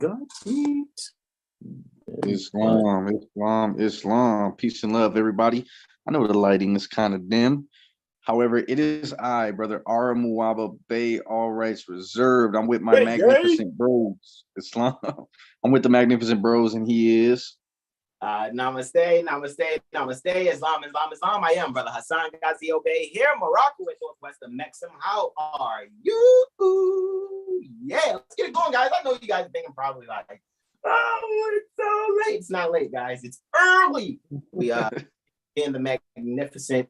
got it. Islam. Peace and love, everybody. I know the lighting is kind of dim. However, it is I, Brother Muwaba Bey, all rights reserved. I'm with my magnificent bros, Islam. I'm with the magnificent bros, and he is. Namaste. Islam. I am Brother Hasan Ghaziel Bey here in Morocco with Northwestern Mexim. How are you? Yeah, let's get it going, guys. I know you guys thinking probably like, oh, it's so late. It's not late, guys. It's early. We are in the magnificent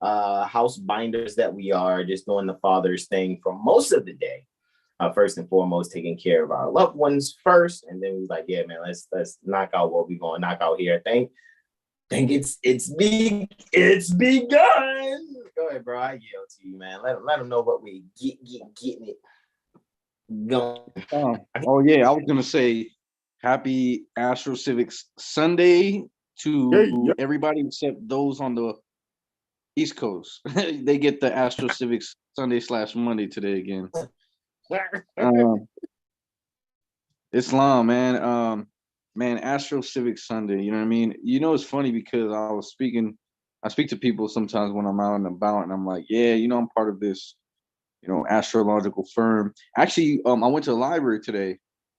house binders that we are, just doing the Father's thing for most of the day. First and foremost, taking care of our loved ones first, and then we was like, yeah, man, let's knock out what we gonna knock out here. I think it's begun. Go ahead, bro. I yield to you, man. Let them know what we getting it going. Oh yeah, I was gonna say happy AstroCivics Sunday to everybody except those on the East Coast. They get the AstroCivics Sunday / Monday today again. Islam, man. AstroCivics Sunday, you know what I mean? You know, it's funny because I speak to people sometimes when I'm out and about, and I'm like, yeah, you know, I'm part of this, you know, astrological firm. Actually, I went to the library today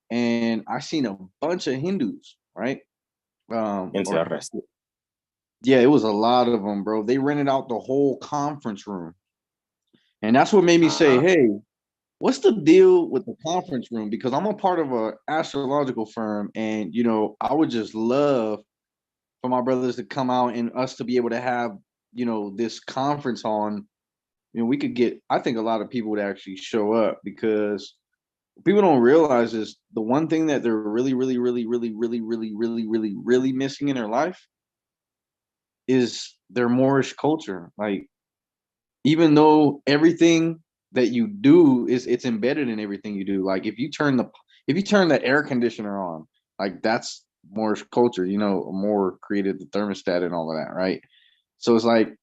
and I seen a bunch of Hindus, right? Interesting. Yeah, it was a lot of them, bro. They rented out the whole conference room. And that's what made me say, hey, what's the deal with the conference room? Because I'm a part of an astrological firm, and, you know, I would just love for my brothers to come out and us to be able to have, you know, this conference on, you know, we could get, I think a lot of people would actually show up, because people don't realize is the one thing that they're really missing in their life is their Moorish culture. Like, even though everything that you do it's embedded in everything you do. Like if you turn the air conditioner on, like that's Moorish culture. You know, Moor created the thermostat and all of that, right? So it's like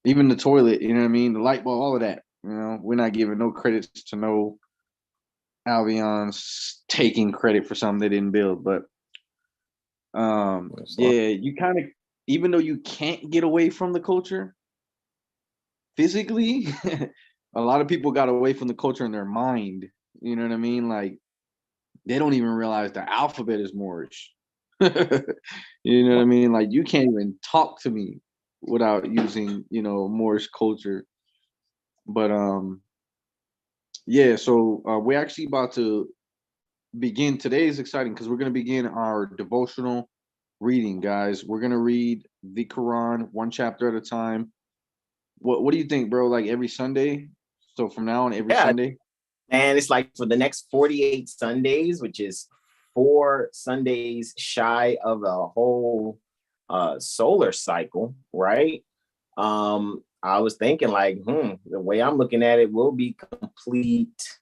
even the toilet, you know what I mean, the light bulb, all of that. You know, we're not giving no credits to no Albions taking credit for something they didn't build. But yeah, you kind of, even though you can't get away from the culture physically, a lot of people got away from the culture in their mind. You know what I mean? Like they don't even realize the alphabet is Moorish. You know what I mean? Like you can't even talk to me without using, you know, Moorish culture. But yeah, so we're actually about to begin. Today is exciting because we're going to begin our devotional reading, guys. We're going to read the Quran one chapter at a time. What do you think, bro? Like every Sunday? So from now on, every Sunday? And it's like for the next 48 Sundays, which is 4 Sundays shy of a whole solar cycle, right? I was thinking like, the way I'm looking at it will be complete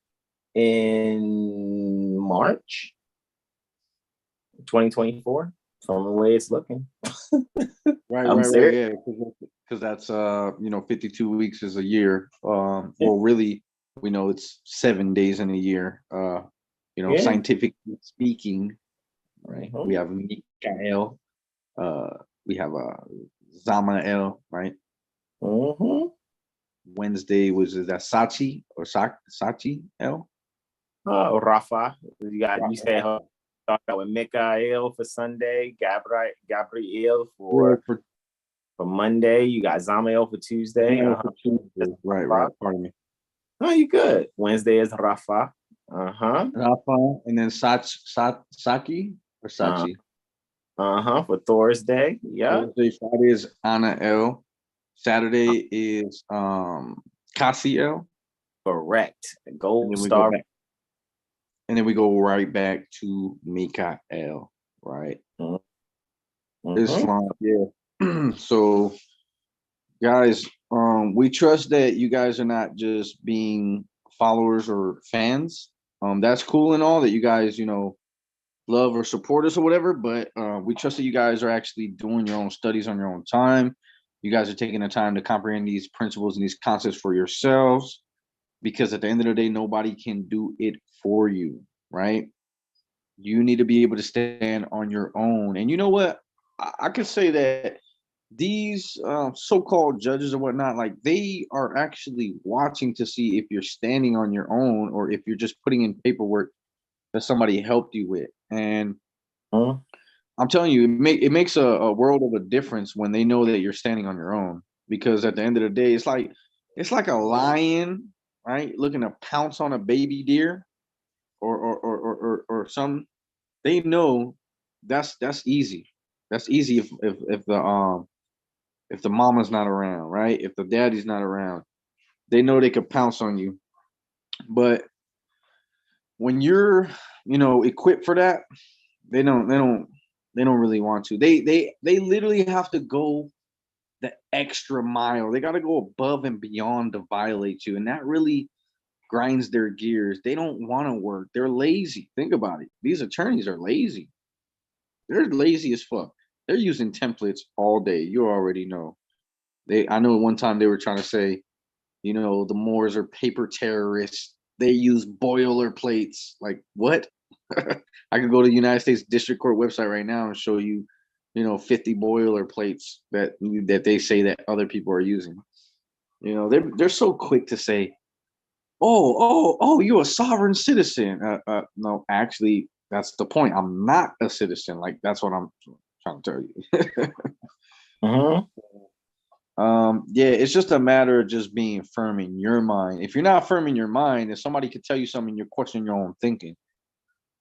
in March 2024 from the way it's looking. Right, yeah, because that's 52 weeks is a year. Well, really, we know it's 7 days in a year. Scientifically speaking, right? Mm-hmm. We have Mikael, we have Zamael, right? Mm-hmm. Wednesday was that Sachi or Sachi El? Rafa. You said start out with Mikael for Sunday, Gabriel for Monday. You got Zamael for Tuesday. Right. Pardon me. Oh, you good. Wednesday is Rafa. Rafa, and then Saki or Sachi. For Thursday. Yeah. Thursday, Friday is Anna El. Saturday is Cassiel. Correct. Gold star. And then we go right back to Mikael, right? Mm-hmm. Islam, yeah. So, guys, we trust that you guys are not just being followers or fans. That's cool and all that you guys, you know, love or support us or whatever. But we trust that you guys are actually doing your own studies on your own time. You guys are taking the time to comprehend these principles and these concepts for yourselves. Because at the end of the day, nobody can do it for you, right? You need to be able to stand on your own. And you know what? I could say that these so-called judges or whatnot, like they are actually watching to see if you're standing on your own or if you're just putting in paperwork that somebody helped you with. And I'm telling you, it makes a world of a difference when they know that you're standing on your own. Because at the end of the day, it's like a lion, right, looking to pounce on a baby deer or some. They know that's easy. That's easy if the mama's not around, right? If the daddy's not around, they know they could pounce on you. But when you're, equipped for that, they don't really want to. They literally have to go the extra mile. They got to go above and beyond to violate you, and that really grinds their gears. They don't want to work. They're lazy. Think about it. These attorneys are lazy. They're lazy as fuck. They're using templates all day. You already know. I know one time they were trying to say, the Moors are paper terrorists. They use boilerplates. Like what? I could go to the United States District Court website right now and show you, 50 boilerplates that they say that other people are using. They're so quick to say, oh, you're a sovereign citizen. No, actually, that's the point. I'm not a citizen. Like that's what I'm trying to tell you. Yeah, it's just a matter of just being firm in your mind. If you're not firm in your mind, if somebody could tell you something, you're questioning your own thinking.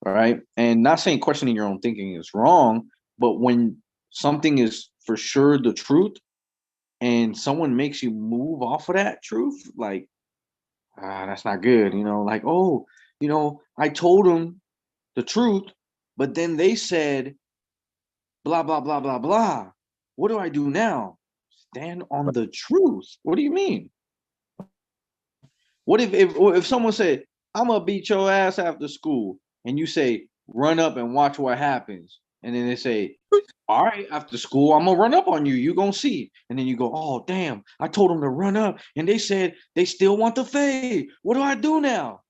All right. And not saying questioning your own thinking is wrong, but when something is for sure the truth and someone makes you move off of that truth, like, that's not good. Like, oh, I told them the truth, but then they said, blah, blah, blah, blah, blah. What do I do now? Stand on the truth. What do you mean? What if someone said, I'm gonna beat your ass after school, and you say, run up and watch what happens, and then they say, all right, after school, I'm gonna run up on you. You gonna see, and then you go, oh damn, I told them to run up, and they said they still want the fade. What do I do now?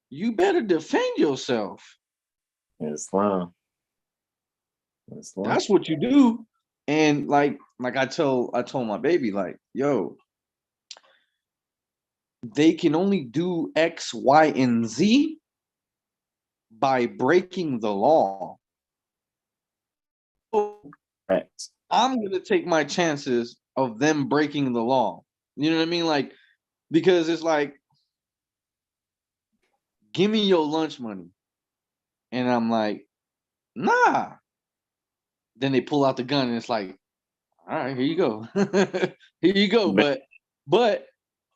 You better defend yourself. Islam. That's what you do. And like I told my baby, like, yo, they can only do X, Y, and Z by breaking the law. Right. I'm gonna take my chances of them breaking the law. You know what I mean? Like, because it's like, give me your lunch money. And I'm like, nah. Then they pull out the gun and it's like, all right, here you go. Here you go. But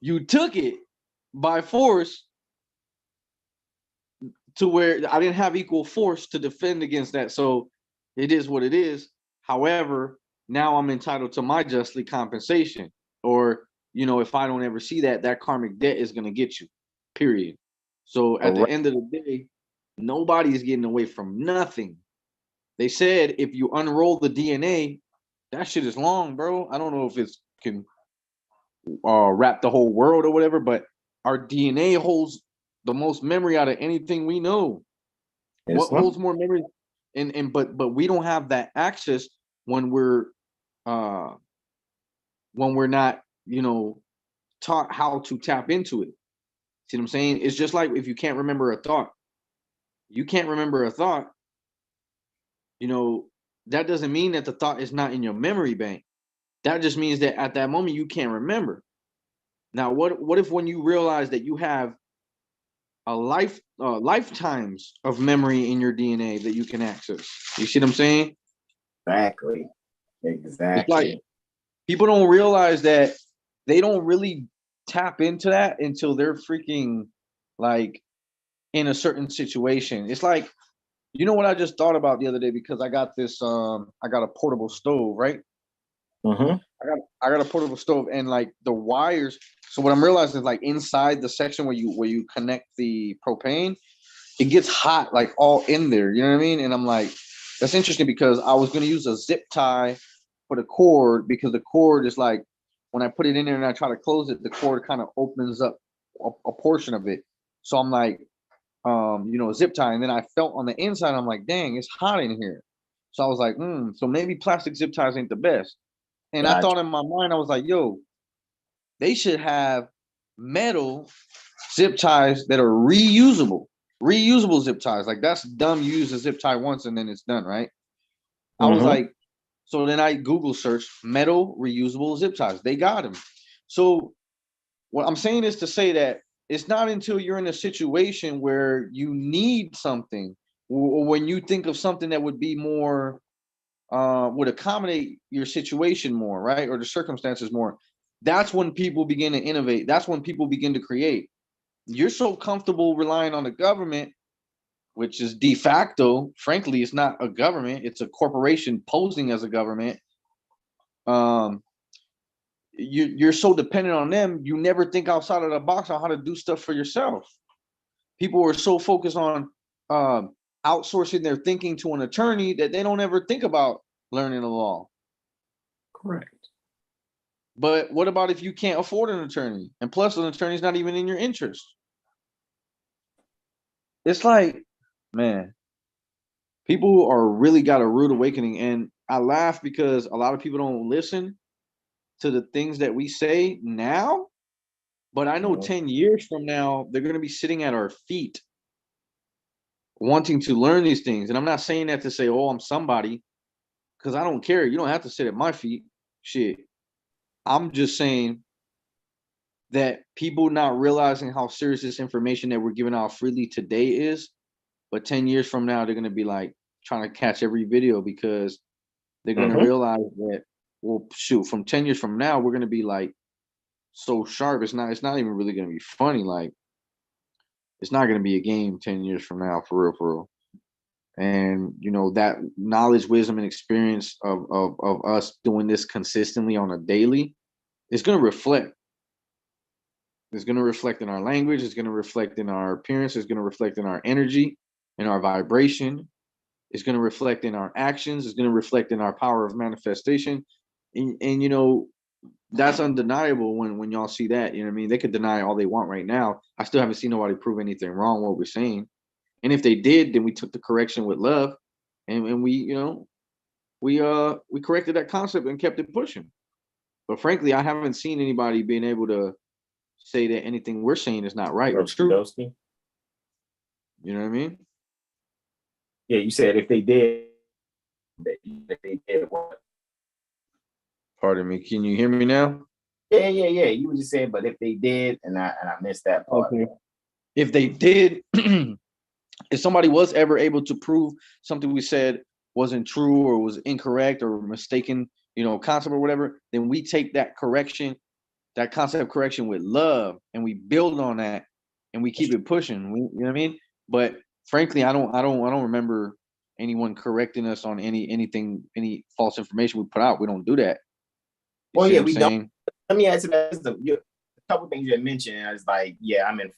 you took it by force to where I didn't have equal force to defend against that. So it is what it is. However, now I'm entitled to my justly compensation. Or, if I don't ever see that karmic debt is going to get you, period. So at the end of the day, nobody's getting away from nothing. They said if you unroll the DNA, that shit is long, bro. I don't know if it can wrap the whole world or whatever, but our DNA holds the most memory out of anything we know. What holds more memory? But we don't have that access when we're not, taught how to tap into it. See what I'm saying? It's just like if you can't remember a thought. You can't remember a thought, that doesn't mean that the thought is not in your memory bank. That just means that at that moment you can't remember. Now, what if when you realize that you have a lifetimes of memory in your DNA that you can access? You see what I'm saying? Exactly. It's like people don't realize that they don't really tap into that until they're freaking like in a certain situation. It's like, what I just thought about the other day, because I got this I got a portable stove, right? I got a portable stove, and like the wires. So what I'm realizing is like inside the section where you connect the propane, it gets hot like all in there. You know what I mean? And I'm like, that's interesting because I was gonna use a zip tie for the cord, because the cord is like, when I put it in there and I try to close it, the cord kind of opens up a portion of it. So I'm like, zip tie. And then I felt on the inside, I'm like, dang, it's hot in here. So I was like, so maybe plastic zip ties ain't the best. And I thought in my mind, I was like, yo, they should have metal zip ties that are reusable zip ties. Like, that's dumb. You use a zip tie once and then it's done, right? I was like, so then I Google searched metal reusable zip ties. They got them. So what I'm saying is to say that it's not until you're in a situation where you need something, or when you think of something that would be more, would accommodate your situation more, right? Or the circumstances more. That's when people begin to innovate. That's when people begin to create. You're so comfortable relying on the government, which is de facto, frankly, it's not a government. It's a corporation posing as a government. You're so dependent on them, you never think outside of the box on how to do stuff for yourself. People are so focused on outsourcing their thinking to an attorney that they don't ever think about learning the law. Correct. But what about if you can't afford an attorney? And plus, an attorney's not even in your interest. It's like, man, people are really got a rude awakening. And I laugh because a lot of people don't listen to the things that we say now, but I know 10 years from now, they're going to be sitting at our feet wanting to learn these things. And I'm not saying that to say, oh, I'm somebody, because I don't care. You don't have to sit at my feet. Shit. I'm just saying that people not realizing how serious this information that we're giving out freely today is, but 10 years from now, they're going to be like trying to catch every video because they're going to realize that, well, shoot, from 10 years from now, we're going to be like so sharp. It's not even really going to be funny. Like, it's not going to be a game 10 years from now, for real, for real. And, that knowledge, wisdom, and experience of us doing this consistently on a daily, it's going to reflect. It's going to reflect in our language. It's going to reflect in our appearance. It's going to reflect in our energy, in our vibration. It's going to reflect in our actions. It's going to reflect in our power of manifestation. And that's undeniable when y'all see that. You know what I mean? They could deny all they want right now. I still haven't seen nobody prove anything wrong what we're saying. And if they did, then we took the correction with love, and we corrected that concept and kept it pushing. But frankly, I haven't seen anybody being able to say that anything we're saying is not right or true. You know what I mean? Yeah, you said if they did what? Pardon me. Can you hear me now? Yeah. You were just saying, but if they did, and I missed that part. Okay. If they did, if somebody was ever able to prove something we said wasn't true or was incorrect or mistaken, concept or whatever, then we take that correction, that concept correction with love, and we build on that and we keep it pushing. You know what I mean? But frankly, I don't remember anyone correcting us on any false information we put out. We don't do that. Well, yeah, we don't. Let me answer that. A couple things you had mentioned. I was like, yeah, I'm in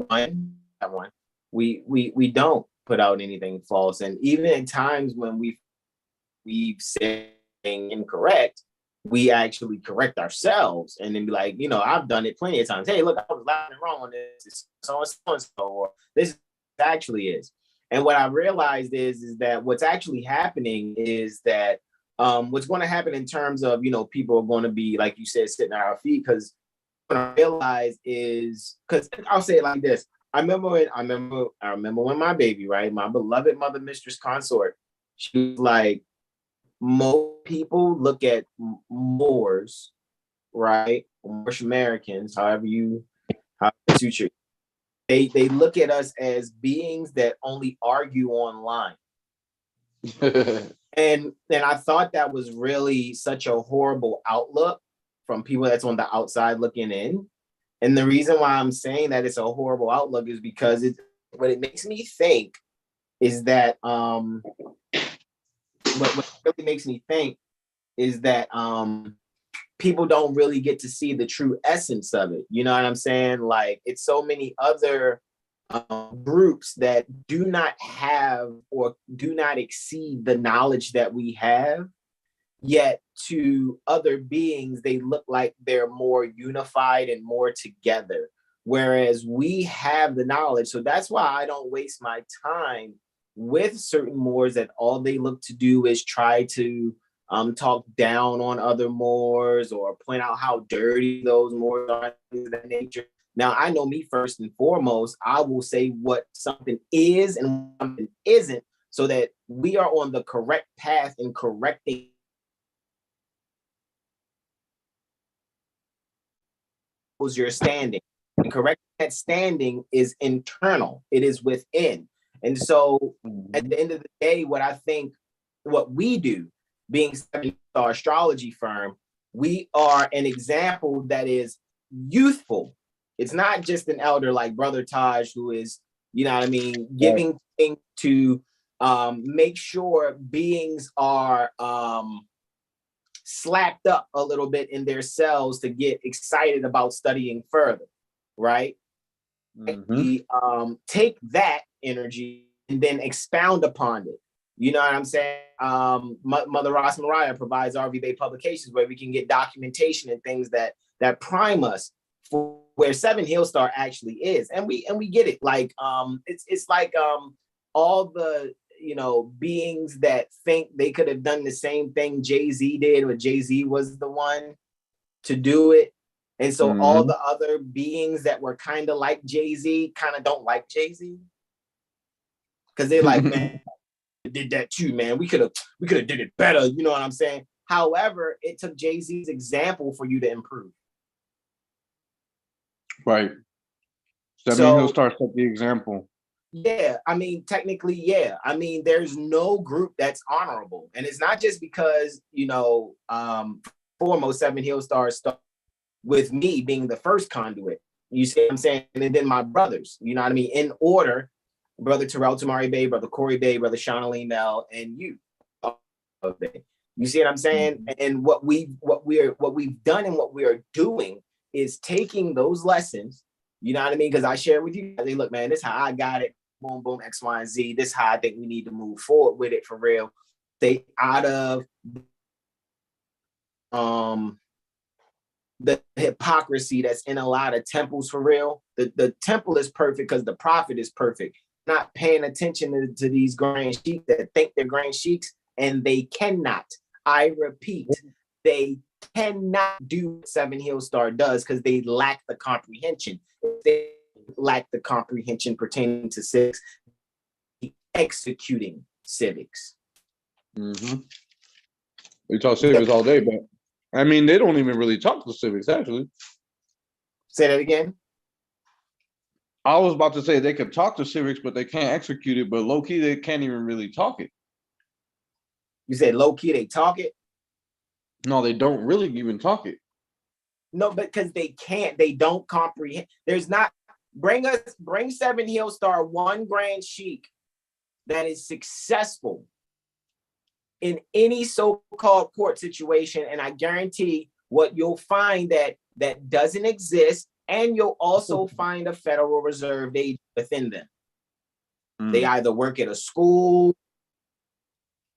one. We don't put out anything false, and even in times when we've said incorrect, we actually correct ourselves and then be like, I've done it plenty of times. Hey, look, I was laughing wrong on this. It's so and so, or this actually is. And what I realized is that what's actually happening is that what's going to happen in terms of, people are going to be, like you said, sitting at our feet, because what I realize is, because I'll say it like this. I remember when my baby, right, my beloved mother, mistress, consort, she was like, most people look at Moors, right, Moorish Americans, however you suit you. They look at us as beings that only argue online. And I thought that was really such a horrible outlook from people that's on the outside looking in. And the reason why I'm saying that it's a horrible outlook is because what it makes me think is that what really makes me think is that people don't really get to see the true essence of it. You know what I'm saying? Like, it's so many other groups that do not have or do not exceed the knowledge that we have, yet to other beings they look like they're more unified and more together. whereas we have the knowledge. So that's why I don't waste my time with certain Moors that all they look to do is try to talk down on other Moors or point out how dirty those Moors are, things of that nature. Now, I know me first and foremost, I will say what something is and what something isn't, so that we are on the correct path in correcting your standing. And correcting that standing is internal. It is within. And so at the end of the day, what we do, being a 7-star astrology firm, we are an example that is youthful. It's not just an elder like Brother Taj, who is, you know what I mean, giving things to make sure beings are slapped up a little bit in their cells to get excited about studying further, right? We take that energy and then expound upon it. You know what I'm saying? Mother Mariah provides RV Bay Publications, where we can get documentation and things that prime us for where 7 Hill Star actually is, and we get it. Like it's like all the beings that think they could have done the same thing Jay-Z did, but Jay-Z was the one to do it. And so all the other beings that were kind of like Jay-Z kind of don't like Jay-Z, because they're like, man, did that too, man. We could have did it better. You know what I'm saying? However, it took Jay-Z's example for you to improve. Right. 7 Hill Star set the example. Yeah, I mean, technically, yeah. I mean, there's no group that's honorable. And it's not just because, foremost 7 Hill Stars start with me being the first conduit. You see what I'm saying? And then my brothers, you know what I mean? In order, Brother Terrell, Tamari Bey, Brother Corey Bey, Brother Shanalee Mel, and you. You see what I'm saying? And what we've done and what we are doing is taking those lessons, you know what I mean? Because I share with you, they look, man, this is how I got it. Boom, boom, X, Y, and Z. This is how I think we need to move forward with it for real. Stay out of the hypocrisy that's in a lot of temples for real. The temple is perfect because the prophet is perfect. Not paying attention to these grand sheiks that think they're grand sheiks, and they cannot. I repeat, they cannot do what 7 Hill Star does because they lack the comprehension. They lack the comprehension pertaining to civics, executing civics. We talk civics all day, but I mean, they don't even really talk to civics, actually. Say that again. I was about to say they could talk to civics, but they can't execute it. But low key, they can't even really talk it. You said low key, they talk it? No, they don't really even talk it. No, because they can't. They don't comprehend. There's not. Bring 7 Hill Star one grand sheik that is successful in any so-called court situation, and I guarantee what you'll find that doesn't exist, and you'll also find a Federal Reserve agent within them. They either work at a school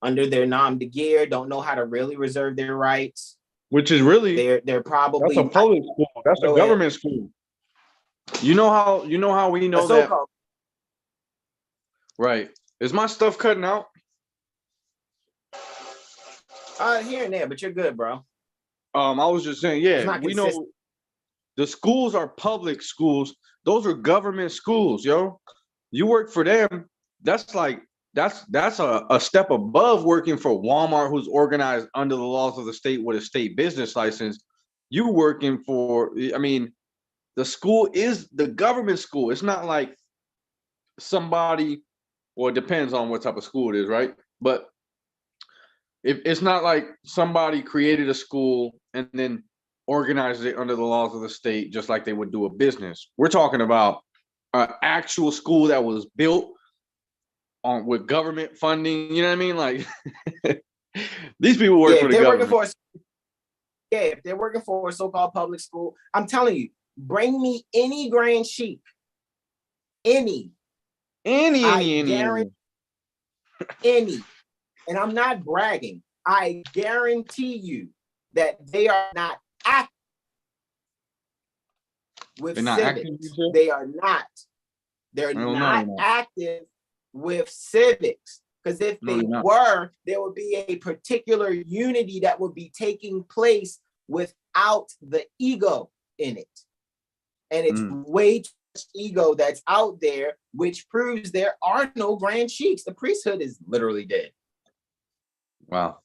under their nom de guerre, don't know how to really reserve their rights. Which is really they're probably that's a public school. That's a government school. You know how we know that, right? Is my stuff cutting out? Here and there, but you're good, bro. I was just saying, yeah, we know the schools are public schools. Those are government schools, yo. You work for them. That's a step above working for Walmart, who's organized under the laws of the state with a state business license. You working for, I mean, the school is the government school. It's not like somebody, well, it depends on what type of school it is, right? But if it's not like somebody created a school and then organized it under the laws of the state, just like they would do a business. We're talking about an actual school that was built on with government funding. You know what I mean? Like these people work for the government. If they're working for a so-called public school, I'm telling you, bring me any grand sheik, any, and I'm not bragging. I guarantee you that they are not active. with They're not active, civics. you said? They are not. They're not active with civics. Because if they were, there would be a particular unity that would be taking place without the ego in it. And it's way too much ego that's out there, which proves there are no grand sheiks. The priesthood is literally dead. Wow.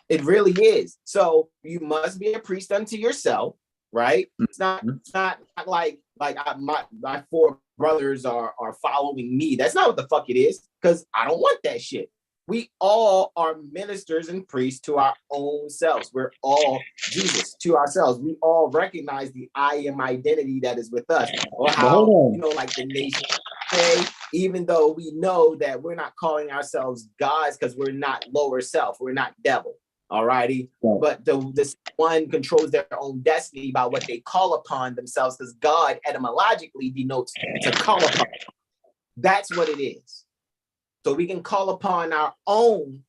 It really is. So you must be a priest unto yourself, right? It's not like my four brothers are following me. That's not what the fuck it is, because I don't want that shit. We all are ministers and priests to our own selves. We're all Jesus to ourselves. We all recognize the I am identity that is with us. Or how, you know, like the nation say, even though we know that we're not calling ourselves gods because we're not lower self, we're not devil. All righty. But this one controls their own destiny by what they call upon themselves, because God etymologically denotes to call upon. That's what it is. So we can call upon our own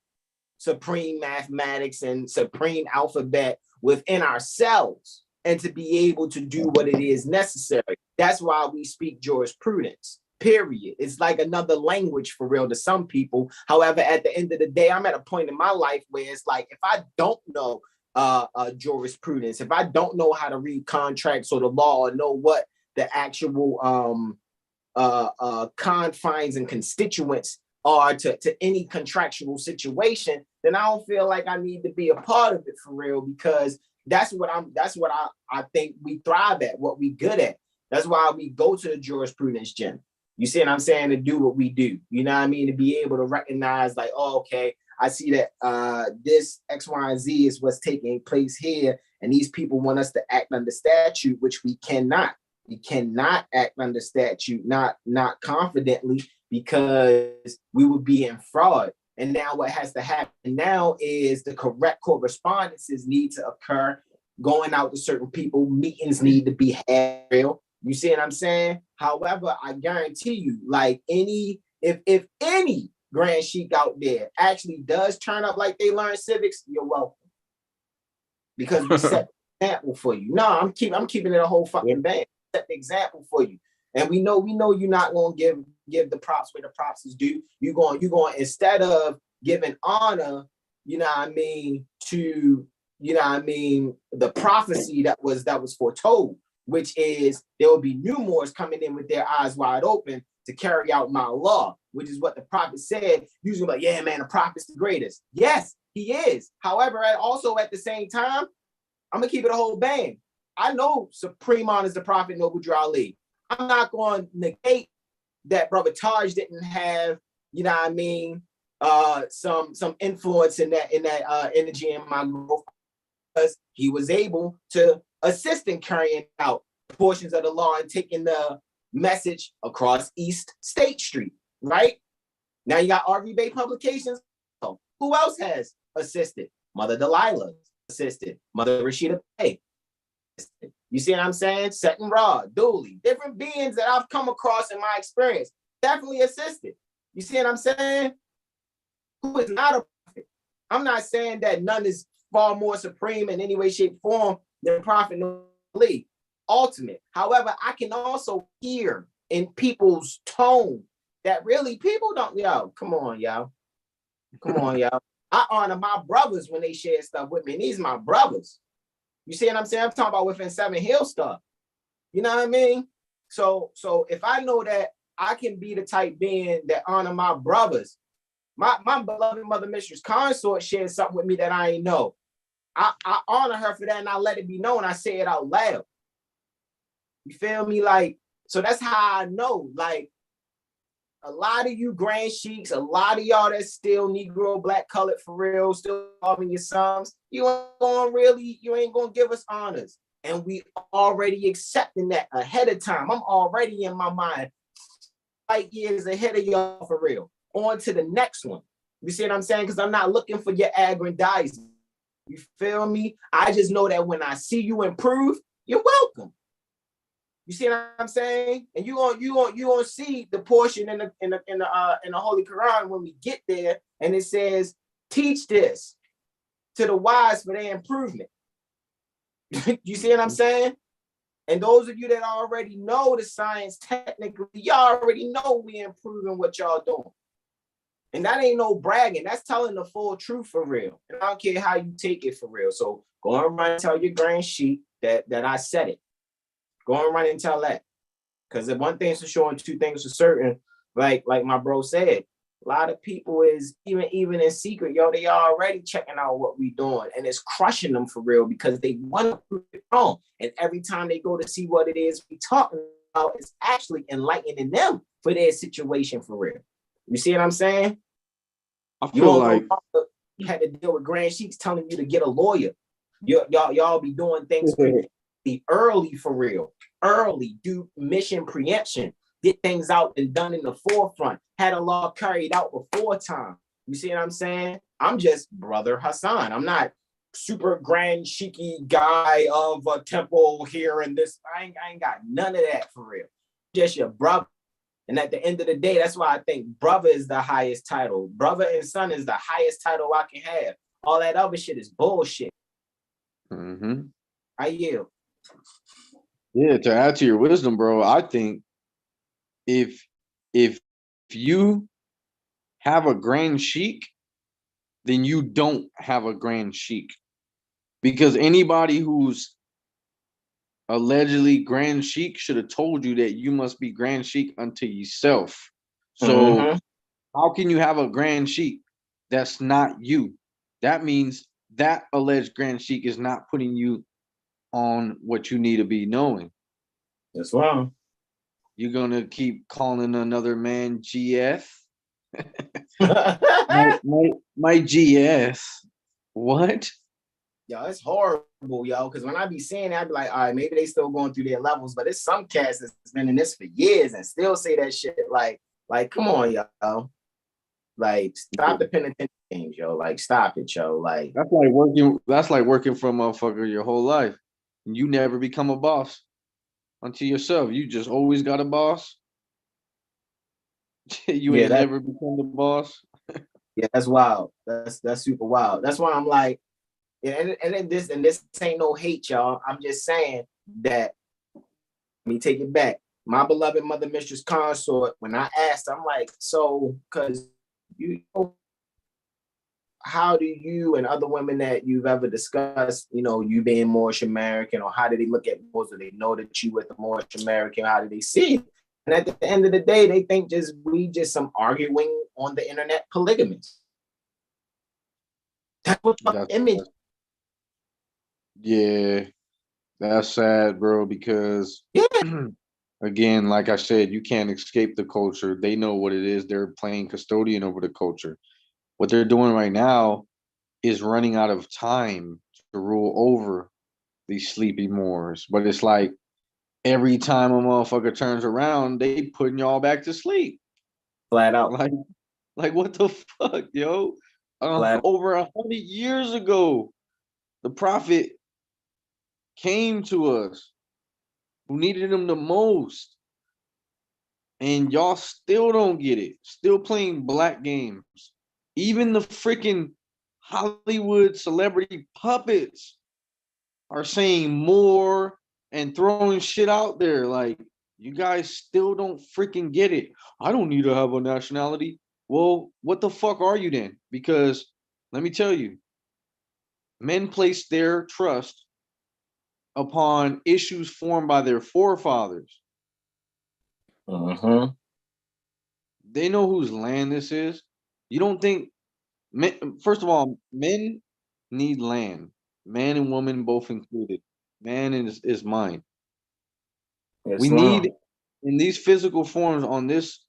supreme mathematics and supreme alphabet within ourselves, and to be able to do what it is necessary. That's why we speak jurisprudence, period. It's like another language for real to some people. However, at the end of the day, I'm at a point in my life where it's like, if I don't know jurisprudence, if I don't know how to read contracts or the law, or know what the actual confines and constituents are to any contractual situation, then I don't feel like I need to be a part of it for real, because that's what I think we thrive at, what we good at. That's why we go to the jurisprudence gym. You see what I'm saying? To do what we do. You know what I mean? To be able to recognize, like, oh, okay, I see that this X, Y, and Z is what's taking place here, and these people want us to act under statute, which we cannot. We cannot act under statute, not confidently, because we would be in fraud. And now what has to happen now is the correct correspondences need to occur, going out to certain people, meetings need to be held. You see what I'm saying? However, I guarantee you, like if any grand sheik out there actually does turn up like they learn civics, you're welcome. Because we set the example for you. No, I'm keeping it a whole fucking band. Set the example for you. And we know you're not gonna give the props where the props is due. You're going instead of giving honor, you know what I mean, to, you know what I mean, the prophecy that was foretold, which is there will be new Moors coming in with their eyes wide open to carry out my law, which is what the prophet said. Usually like, yeah, man, the prophet's the greatest. Yes, he is. However, also at the same time, I'm gonna keep it a whole bang. I know supreme honor is the prophet Noble Drew Ali. I'm not going to negate that Brother Taj didn't have, you know what I mean, some influence in that energy in my growth, because he was able to assist in carrying out portions of the law and taking the message across East State Street, right? Now you got RV Bay Publications. So who else has assisted? Mother Delilah assisted. Mother Rashida Bay. You see what I'm saying? Set and Rod, Dooley, different beings that I've come across in my experience definitely assisted. You see what I'm saying? Who is not a prophet? I'm not saying that none is far more supreme in any way, shape, form than Prophet Ali, ultimate. However, I can also hear in people's tone that really people don't, come on, y'all. I honor my brothers when they share stuff with me, and these are my brothers. You see what I'm saying? I'm talking about within 7 Hill stuff. You know what I mean? So if I know that I can be the type being that honor my brothers, my beloved mother mistress consort shared something with me that I ain't know. I honor her for that, and I let it be known. I say it out loud. You feel me? Like, so that's how I know. Like, a lot of you grand sheiks, a lot of y'all that's still Negro, black, colored for real, still loving your sons, you ain't gonna give us honors. And we already accepting that ahead of time. I'm already in my mind 5 years ahead of y'all for real. On to the next one. You see what I'm saying? Because I'm not looking for your aggrandizement. You feel me? I just know that when I see you improve, you're welcome. You see what I'm saying? And you gonna see the portion in the Holy Quran when we get there, and it says, "Teach this to the wise for their improvement." You see what I'm saying? And those of you that already know the science, technically, y'all already know we improving what y'all doing. And that ain't no bragging. That's telling the full truth for real. And I don't care how you take it for real. So go and run and tell your grand sheet that I said it. Go and run and tell that. Because the one thing's for sure and two things for certain, like my bro said, a lot of people is even in secret, yo, they already checking out what we doing, and it's crushing them for real because they want to prove it wrong. And every time they go to see what it is we talking about, it's actually enlightening them for their situation for real. You see what I'm saying? I feel like you had to deal with grand sheets telling you to get a lawyer. Y'all be doing things early for real. Early, do mission preemption, get things out and done in the forefront, had a law carried out before time. You see what I'm saying? I'm just Brother Hasan. I'm not super grand cheeky guy of a temple here and this. I ain't got none of that for real. Just your brother. And at the end of the day, that's why I think brother is the highest title. Brother and son is the highest title I can have. All that other shit is bullshit. Mm-hmm. I yield. Yeah, to add to your wisdom, bro, I think if you have a grand sheik, then you don't have a grand sheik. Because anybody who's allegedly grand sheik should have told you that you must be grand sheik unto yourself. So how can you have a grand sheik that's not you? That means that alleged grand sheik is not putting you on what you need to be knowing. That's wrong. You're gonna keep calling another man GF? my GF? What? Yo, it's horrible, yo. Because when I be seeing that, I be like, all right, maybe they still going through their levels, but it's some cats that's been in this for years and still say that shit. Like, come on, yo. Like, stop the penitentiary games, yo. Like, stop it, yo. Like, that's like working. That's like working for a motherfucker your whole life, and you never become a boss unto yourself. You just always got a boss. You ain't never become the boss. Yeah, that's wild. That's super wild. That's why I'm like. And this ain't no hate, y'all. I'm just saying that. Let me take it back. My beloved mother, mistress consort. When I asked, I'm like, so, because you know, how do you and other women that you've ever discussed, you know, you being Moorish American, or how do they look at Moors? Do they know that you with the Moorish American? How do they see it? And at the end of the day, they think we just some arguing on the internet polygamists. That's what the image. Yeah, that's sad, bro, because again, like I said, you can't escape the culture. They know what it is. They're playing custodian over the culture. What they're doing right now is running out of time to rule over these sleepy Moors. But it's like every time a motherfucker turns around, they putting y'all back to sleep. Flat out. Like what the fuck, yo? Over 100 years ago, the prophet came to us who needed him the most, and y'all still don't get it. Still playing black games. Even the freaking Hollywood celebrity puppets are saying more and throwing shit out there. Like, you guys still don't freaking get it. I don't need to have a nationality. Well, what the fuck are you then? Because let me tell you, men place their trust upon issues formed by their forefathers. They know whose land this is. You don't think men, first of all, men need land. Man and woman both included. Man is mine. We need, in these physical forms, on this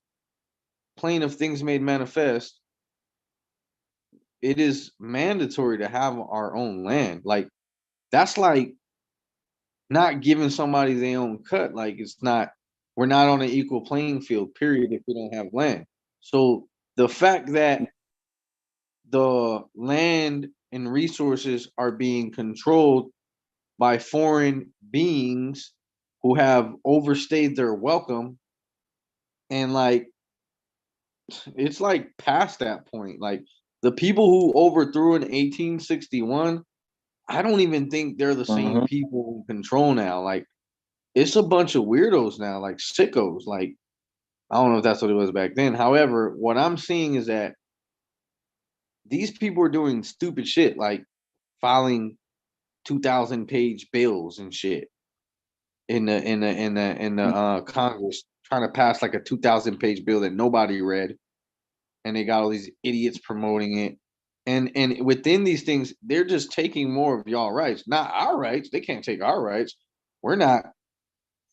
plane of things made manifest, it is mandatory to have our own land. Like, that's like not giving somebody their own cut. Like, we're not on an equal playing field, period, if we don't have land. So the fact that the land and resources are being controlled by foreign beings who have overstayed their welcome, and like, it's like past that point. Like, the people who overthrew in 1861, I don't even think they're the same people in control now. Like, it's a bunch of weirdos now, like sickos. Like, I don't know if that's what it was back then. However, what I'm seeing is that these people are doing stupid shit, like filing 2,000-page bills and shit in the Congress, trying to pass like a 2,000-page bill that nobody read, and they got all these idiots promoting it. And within these things, they're just taking more of y'all rights, not our rights. They can't take our rights. We're not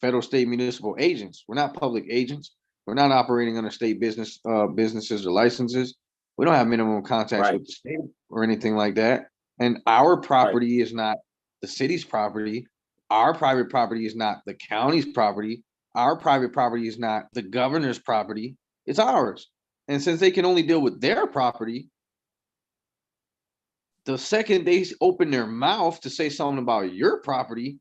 federal, state, municipal agents. We're not public agents. We're not operating under state businesses or licenses. We don't have minimum contacts with the state or anything like that. And our property is not the city's property. Our private property is not the county's property. Our private property is not the governor's property. It's ours. And since they can only deal with their property, the second they open their mouth to say something about your property,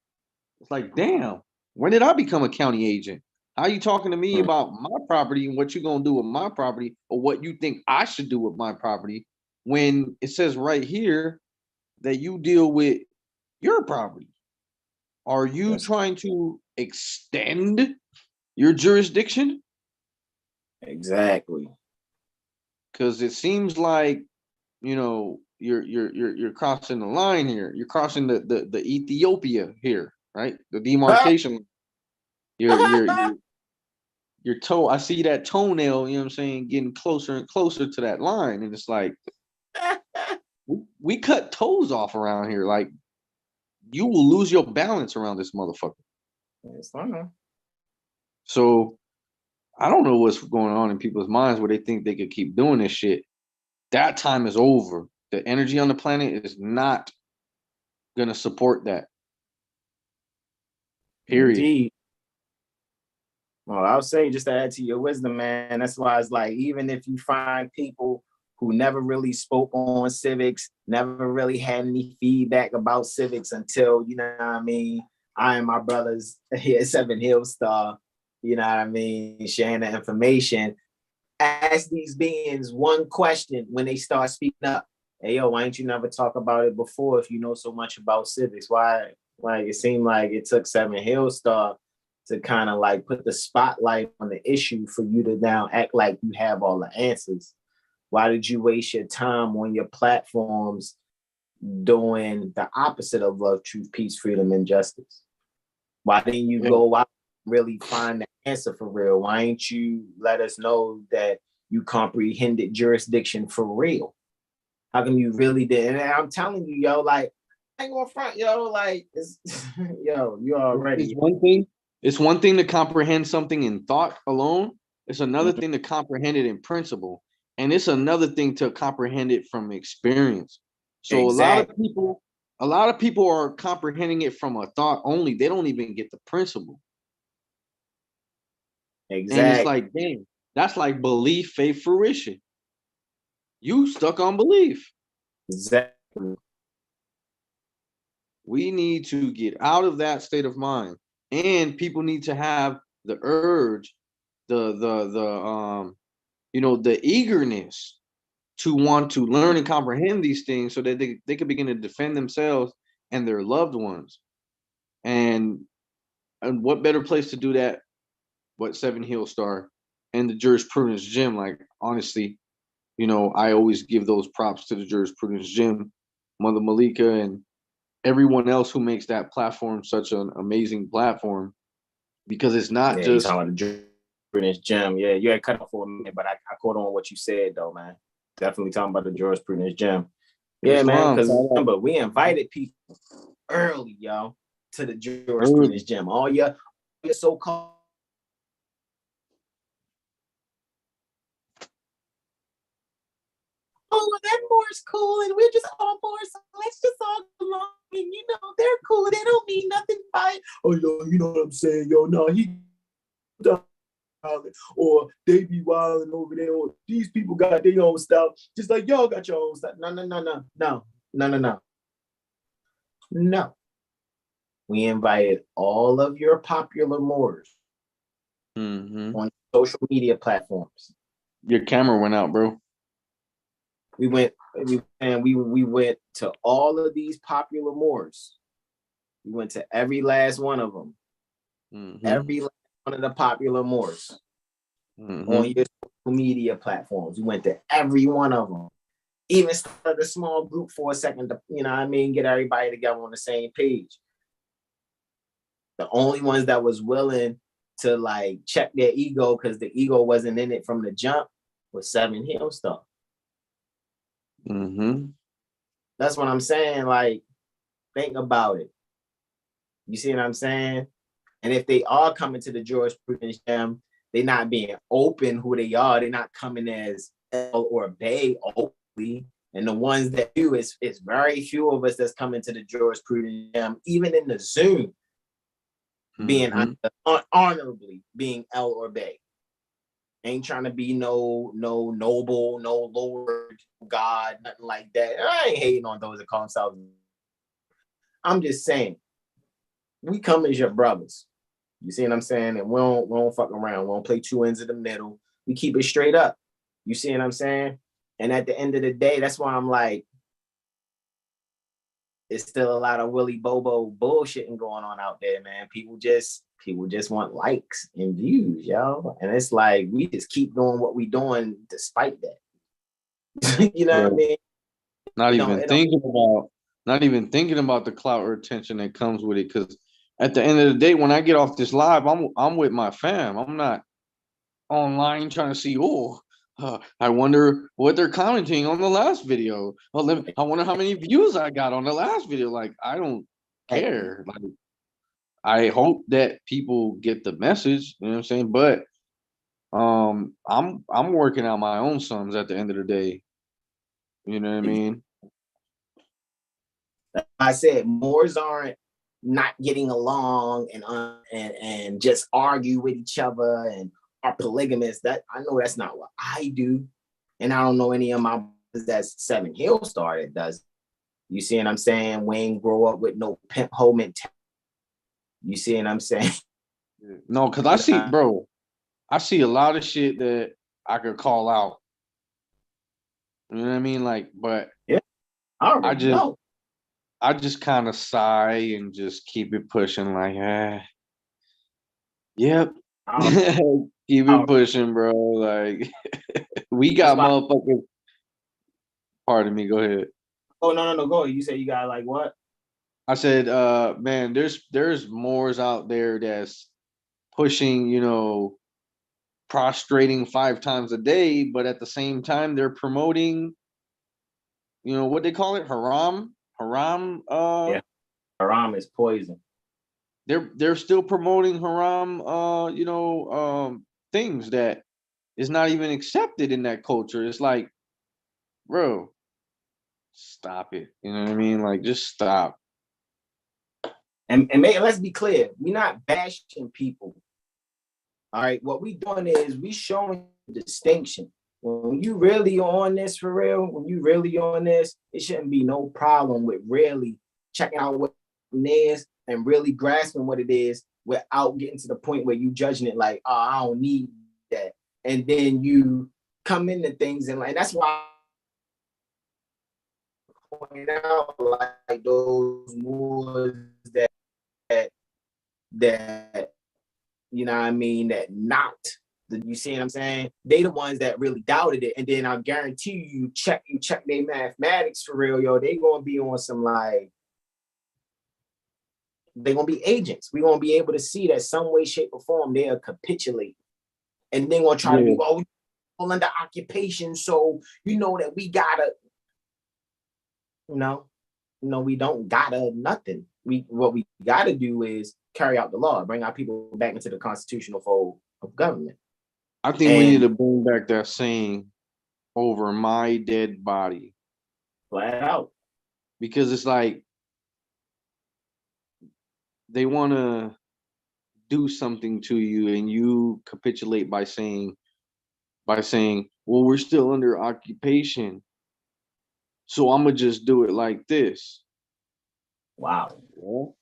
it's like, damn, when did I become a county agent? How are you talking to me about my property and what you're going to do with my property, or what you think I should do with my property, when it says right here that you deal with your property? Are you trying to extend your jurisdiction? Exactly. Because it seems like, you're crossing the line here. You're crossing the Ethiopia here, right? The demarcation. Your toe. I see that toenail. You know what I'm saying? Getting closer and closer to that line, and it's like we cut toes off around here. Like, you will lose your balance around this motherfucker. It's fine. So I don't know what's going on in people's minds where they think they could keep doing this shit. That time is over. The energy on the planet is not going to support that. Period. Indeed. Well, I'll say, just to add to your wisdom, man, that's why it's like, even if you find people who never really spoke on civics, never really had any feedback about civics until, you know what I mean, I and my brothers here at Seven Hill Star, you know what I mean, sharing the information, ask these beings one question when they start speaking up. Hey, yo, why didn't you never talk about it before if you know so much about civics? Why? Like, it seemed like it took Seven Hill Star to kind of like put the spotlight on the issue for you to now act like you have all the answers. Why did you waste your time on your platforms doing the opposite of love, truth, peace, freedom, and justice? Why didn't you go out and really find the answer for real? Why ain't you let us know that you comprehended jurisdiction for real? How come you really did? And I'm telling you, yo, like, I ain't gonna front, yo, like, it's, yo, you already. It's one thing to comprehend something in thought alone. It's another thing to comprehend it in principle. And it's another thing to comprehend it from experience. So Exactly. a lot of people are comprehending it from a thought only. They don't even get the principle. Exactly. And it's like, damn, that's like belief, faith, fruition. You stuck on belief. Exactly. We need to get out of that state of mind. And people need to have the urge, the eagerness to want to learn and comprehend these things so that they can begin to defend themselves and their loved ones. And what better place to do that but Seven Hill Star and the Jurisprudence Gym? Like, honestly, I always give those props to the Jurisprudence Gym, Mother Malika, and everyone else who makes that platform such an amazing platform, because it's not just talking about the Jurisprudence Gym. Yeah, you had cut off for a minute, but I caught on what you said though, man. Definitely talking about the Jurisprudence Gym. Yeah, man, because remember, we invited people early, y'all, to the Jurisprudence Gym. All your so-called that Moor's cool, and we're just all Moors, so let's just all go along, and they're cool, they don't mean nothing by it. Oh, yo, you know what I'm saying? Yo, no, he or they be wilding over there, or these people got their own stuff, just like y'all got your own stuff. No. We invited all of your popular Moors on social media platforms. Your camera went out, bro. We went to all of these popular Moors. We went to every last one of them. Every one of the popular Moors on your social media platforms. You went to every one of them. Even started a small group for a second to, you know what I mean, get everybody together on the same page. The only ones that was willing to like check their ego, because the ego wasn't in it from the jump, was Seven Hill stuff. That's what I'm saying. Like, think about it. You see what I'm saying? And if they are coming to the jurisprudence, they're not being open who they are. They're not coming as L or Bay openly. And the ones that do, it's very few of us that's coming to the jurisprudence, even in the Zoom, being honorably being L or Bay. Ain't trying to be no noble, no Lord, God, nothing like that. I ain't hating on those that call themselves. I'm just saying, we come as your brothers. You see what I'm saying? And we don't fuck around. We don't play two ends of the middle. We keep it straight up. You see what I'm saying? And at the end of the day, that's why I'm like, it's still a lot of Willy Bobo bullshitting going on out there, man. People just want likes and views, yo. And it's like, we just keep doing what we doing despite that. You know what I mean? Not even thinking about the clout or attention that comes with it. Because at the end of the day, when I get off this live, I'm with my fam. I'm not online trying to see, I wonder what they're commenting on the last video. I wonder how many views I got on the last video. Like, I don't care. Like, I hope that people get the message, you know what I'm saying? But I'm working out my own sums at the end of the day. You know what I mean? I said Moors aren't not getting along and just argue with each other and are polygamous. That I know that's not what I do, and I don't know any of my brothers that's Seven Hill Star that does. You see what I'm saying? We ain't grow up with no pimp hoe mentality. You see what I'm saying? No, because I see a lot of shit that I could call out. You know what I mean? Like, but yeah, I just kind of sigh and just keep it pushing. Like, yep. Keep it pushing, bro. Like, we got motherfuckers. Pardon me. Go ahead. Oh no, go ahead. You say you got like what? I said, man, there's Moors out there that's pushing, prostrating 5 times a day, but at the same time they're promoting, what they call it, haram. Yeah, haram is poison. They're still promoting haram, things that is not even accepted in that culture. It's like, bro, stop it. You know what I mean? Like, just stop. And let's be clear, we're not bashing people. All right, what we doing is we showing distinction. When you really on this for real, it shouldn't be no problem with really checking out what it is and really grasping what it is without getting to the point where you judging it like, oh, I don't need that. And then you come into things and that's why I point out like those Moors that you know what I mean, that knocked. You see what I'm saying? They the ones that really doubted it. And then I guarantee you check their mathematics for real, yo. They gonna be on some like, they gonna be agents. We gonna be able to see that some way, shape, or form they'll capitulate. And then gonna try to be, all under occupation, so you know that we gotta, we don't gotta nothing. What we gotta do is carry out the law, bring our people back into the constitutional fold of government. I think we need to bring back that saying, over my dead body. Flat out. Because it's like, they want to do something to you and you capitulate by saying, well, we're still under occupation, so I'm going to just do it like this. Wow. Well,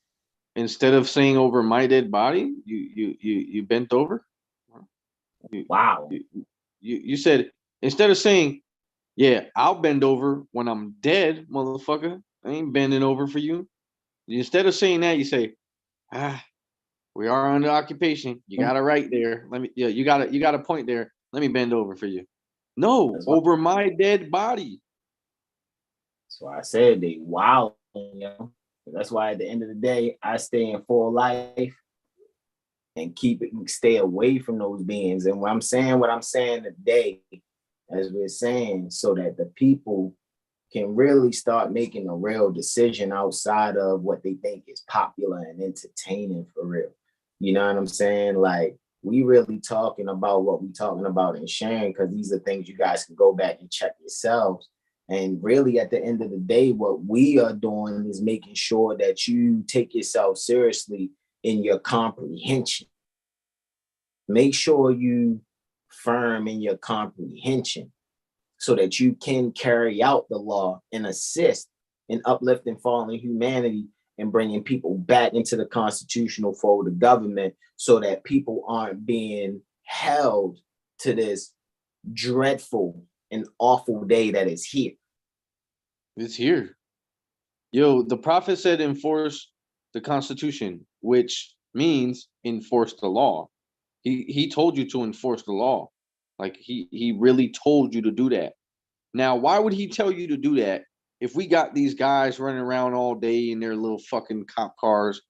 instead of saying over my dead body, you bent over. Wow. You said, instead of saying, yeah, I'll bend over when I'm dead, motherfucker, I ain't bending over for you. Instead of saying that, you say, We are under occupation. You got it right there. You got a point there. Let me bend over for you. No, over my dead body. That's why I said they wild, you know. That's why at the end of the day, I stay in full life and stay away from those beings. And what I'm saying today, as we're saying, so that the people can really start making a real decision outside of what they think is popular and entertaining for real. You know what I'm saying? Like, we really talking about what we talking about and sharing, because these are things you guys can go back and check yourselves. And really, at the end of the day, what we are doing is making sure that you take yourself seriously in your comprehension. Make sure you firm in your comprehension so that you can carry out the law and assist in uplifting fallen humanity and bringing people back into the constitutional fold of government, so that people aren't being held to this dreadful and awful day that is here. It's here. Yo, the prophet said enforce the Constitution, which means enforce the law. He told you to enforce the law. Like he really told you to do that. Now, why would he tell you to do that if we got these guys running around all day in their little fucking cop cars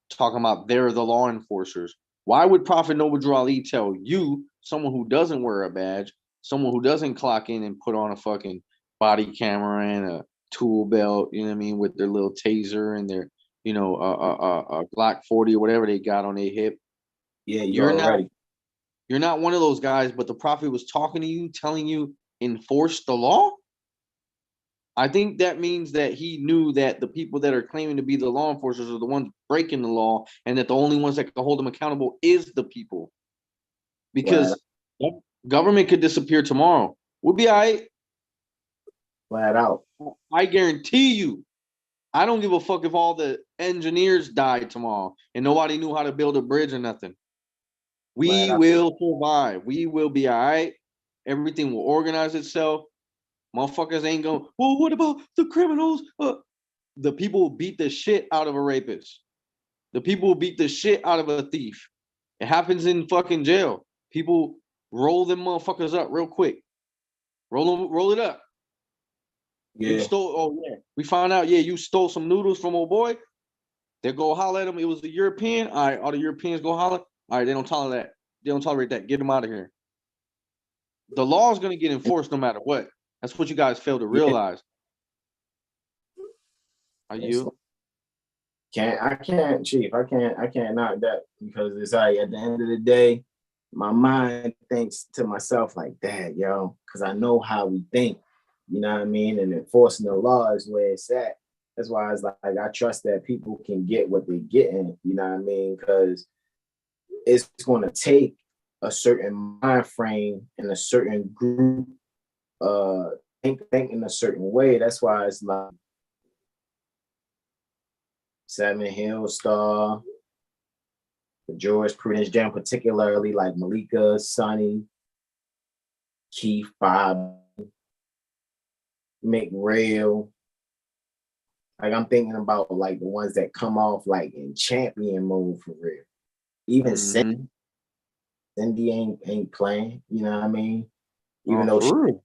talking about they're the law enforcers? Why would Prophet Noble Drew Ali tell you, someone who doesn't wear a badge, someone who doesn't clock in and put on a fucking body camera and a tool belt, you know what I mean, with their little taser and their, you know, a Glock 40 or whatever they got on their hip? Yeah, you're not one of those guys, but the prophet was talking to you, telling you enforce the law. I think that means that he knew that the people that are claiming to be the law enforcers are the ones breaking the law, and that the only ones that can hold them accountable is the people. Because government could disappear tomorrow. We'll be all right. Flat out. I guarantee you. I don't give a fuck if all the engineers died tomorrow and nobody knew how to build a bridge or nothing. We will survive. We will be all right. Everything will organize itself. Motherfuckers ain't going, well, what about the criminals? The people will beat the shit out of a rapist. The people will beat the shit out of a thief. It happens in fucking jail. People roll them motherfuckers up real quick. Roll it up. Yeah. You stole, we found out, you stole some noodles from old boy. They go holler at him. It was the European. All right, all the Europeans go holler. All right, they don't tolerate that. They don't tolerate that. Get them out of here. The law is going to get enforced no matter what. That's what you guys fail to realize. Are you? I can't, Chief. I can't knock that, because it's like at the end of the day, my mind thinks to myself like that, yo, because I know how we think. You know what I mean? And enforcing the law is where it's at. That's why it's like I trust that people can get what they're getting, you know what I mean? Because it's going to take a certain mind frame and a certain group think in a certain way. That's why it's like Seven Hill Star, the Jurisprudence Jam, particularly like Malika, Sonny, Keith, Bob, McRail. Like, I'm thinking about like the ones that come off like in champion mode for real. Even Cindy ain't playing, you know what I mean? Even though she's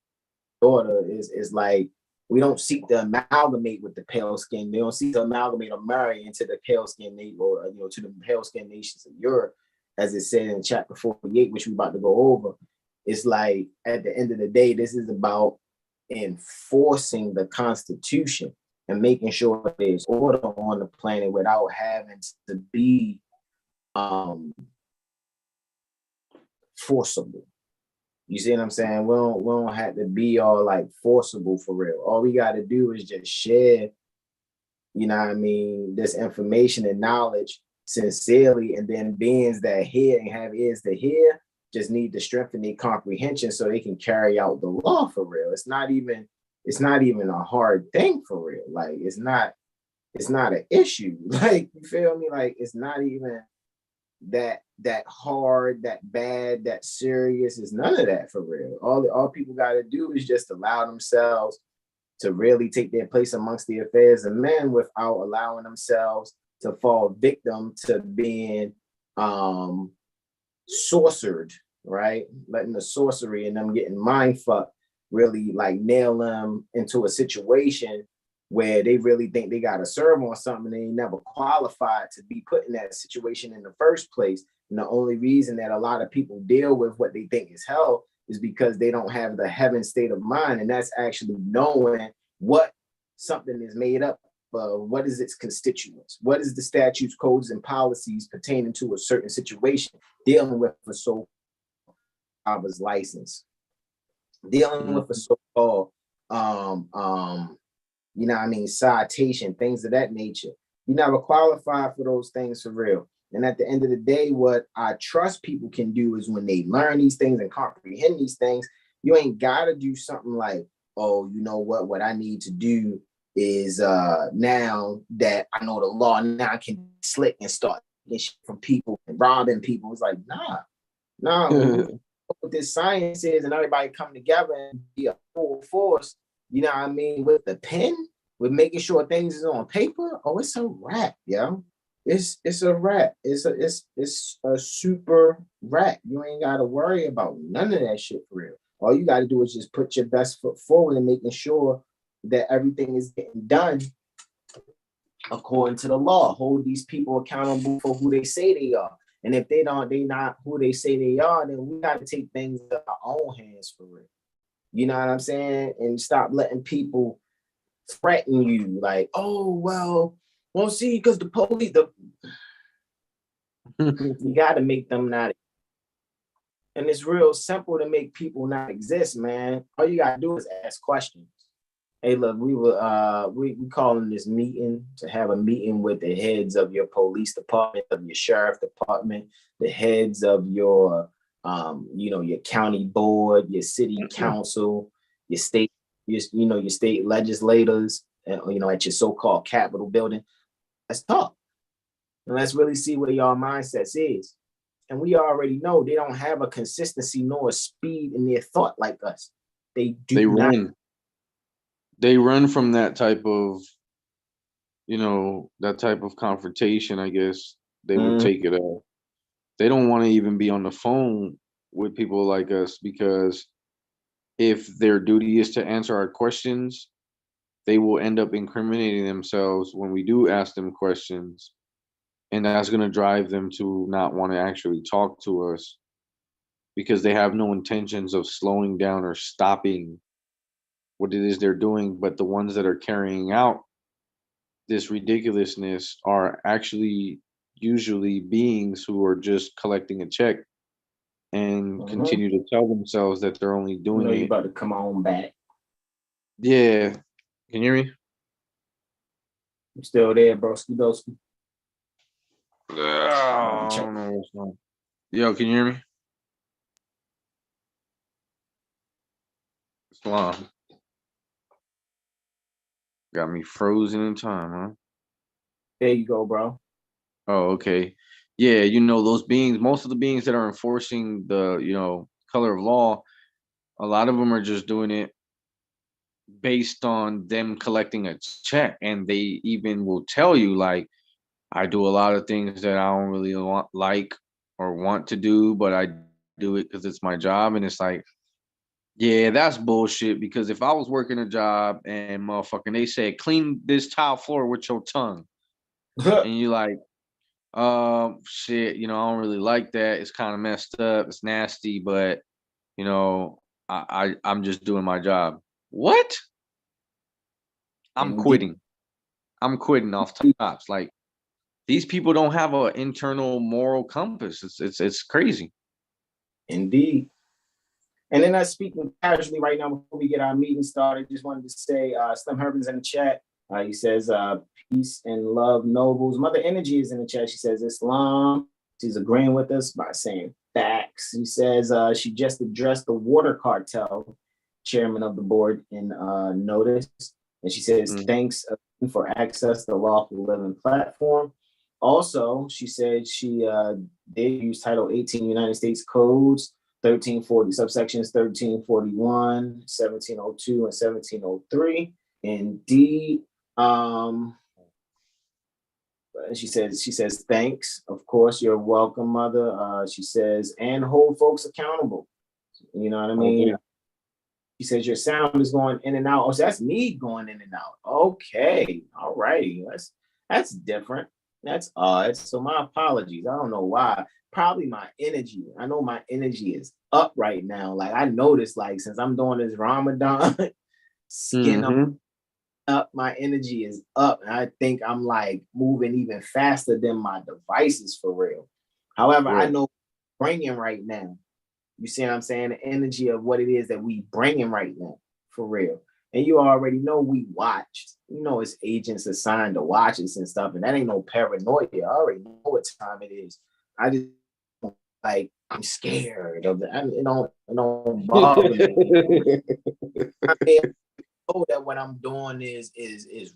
daughter is like, we don't seek to amalgamate with the pale skin. They don't seek to amalgamate or marry into the pale skin or to the pale skin nations of Europe, as it said in chapter 48, which we're about to go over. It's like at the end of the day, this is about enforcing the Constitution and making sure there's order on the planet without having to be forcible. You see what I'm saying? We don't have to be all like forcible for real. All we got to do is just share, you know what I mean, this information and knowledge sincerely, and then beings that hear and have ears to hear just need to strengthen their comprehension so they can carry out the law for real. It's not even a hard thing for real. Like, it's not an issue. Like, you feel me? Like, it's not even that hard, that bad, that serious. Is none of that for real. All people got to do is just allow themselves to really take their place amongst the affairs of men without allowing themselves to fall victim to being sorcered, right? Letting the sorcery and them getting mind fucked really like nail them into a situation where they really think they got to serve on something they never qualified to be put in that situation in the first place. And the only reason that a lot of people deal with what they think is hell is because they don't have the heaven state of mind. And that's actually knowing what something is made up of, what is its constituents, what is the statutes, codes, and policies pertaining to a certain situation, dealing with a so-called license, dealing with a so-called you know what I mean, citation, things of that nature. You never qualify for those things for real. And at the end of the day, what I trust people can do is when they learn these things and comprehend these things, you ain't got to do something like, oh, you know what I need to do is now that I know the law, now I can slick and start getting shit from people and robbing people. It's like, nah, what this science is and everybody come together and be a full force, you know what I mean, with the pen, with making sure things is on paper. Oh, it's a wrap, yo. It's a wrap. It's a super wrap. You ain't got to worry about none of that shit for real. All you got to do is just put your best foot forward and making sure that everything is getting done according to the law. Hold these people accountable for who they say they are. And if they not who they say they are, then we got to take things in our own hands for real. You know what I'm saying? And stop letting people threaten you like, oh, well, see, because the police, you got to make them not. And it's real simple to make people not exist, man. All you got to do is ask questions. Hey, look, we calling this meeting to have a meeting with the heads of your police department, of your sheriff department, the heads of your your county board, your city council, your state, your state legislators, at your so-called Capitol building. Let's talk. And let's really see where y'all mindsets is. And we already know they don't have a consistency nor a speed in their thought like us. They do They run from that type of, that type of confrontation, I guess. They would take it out. They don't want to even be on the phone with people like us, because if their duty is to answer our questions, they will end up incriminating themselves when we do ask them questions. And that's going to drive them to not want to actually talk to us, because they have no intentions of slowing down or stopping what it is they're doing. But the ones that are carrying out this ridiculousness are actually usually beings who are just collecting a check and continue to tell themselves that they're only doing it. You're about to come on back. Yeah. Can you hear me? I'm still there, broski doski. I don't know what's wrong. Yo, can you hear me? Islam. Got me frozen in time, huh? There you go, bro. Oh, okay. Yeah, those beings, most of the beings that are enforcing the, color of law, a lot of them are just doing it based on them collecting a check. And they even will tell you, like, I do a lot of things that I don't really like or want to do, but I do it because it's my job. And it's like, yeah, that's bullshit. Because if I was working a job and motherfucking they said, clean this tile floor with your tongue, and you like, shit, I don't really like that. It's kind of messed up. It's nasty, but I'm just doing my job. What? I'm quitting. I'm quitting off tops. Like, these people don't have an internal moral compass. It's crazy. Indeed. And then speaking casually right now before we get our meeting started, just wanted to say Slim Herman's in the chat. He says, peace and love, nobles. Mother Energy is in the chat. She says, Islam. She's agreeing with us by saying facts. He says she just addressed the water cartel chairman of the board in notice. And she says, thanks for access to lawful living platform. Also, she said she did use Title 18 United States Codes, 1340, subsections 1341, 1702, and 1703. Indeed. She says, thanks. Of course, you're welcome, mother. She says, and hold folks accountable. You know what I mean? Okay. She says, your sound is going in and out. Oh, so that's me going in and out. Okay. All righty. That's different. That's odd. So my apologies. I don't know why. Probably my energy. I know my energy is up right now. Like I noticed, like since I'm doing this Ramadan, skin up, my energy is up. And I think I'm like moving even faster than my devices for real. However, I know bringing right now. You see what I'm saying? The energy of what it is that we bringing right now for real. And you already know we watched. You know, it's agents assigned to watch us and stuff. And that ain't no paranoia. I already know what time it is. I just like I'm scared of it. It don't bother me. I know that what I'm doing is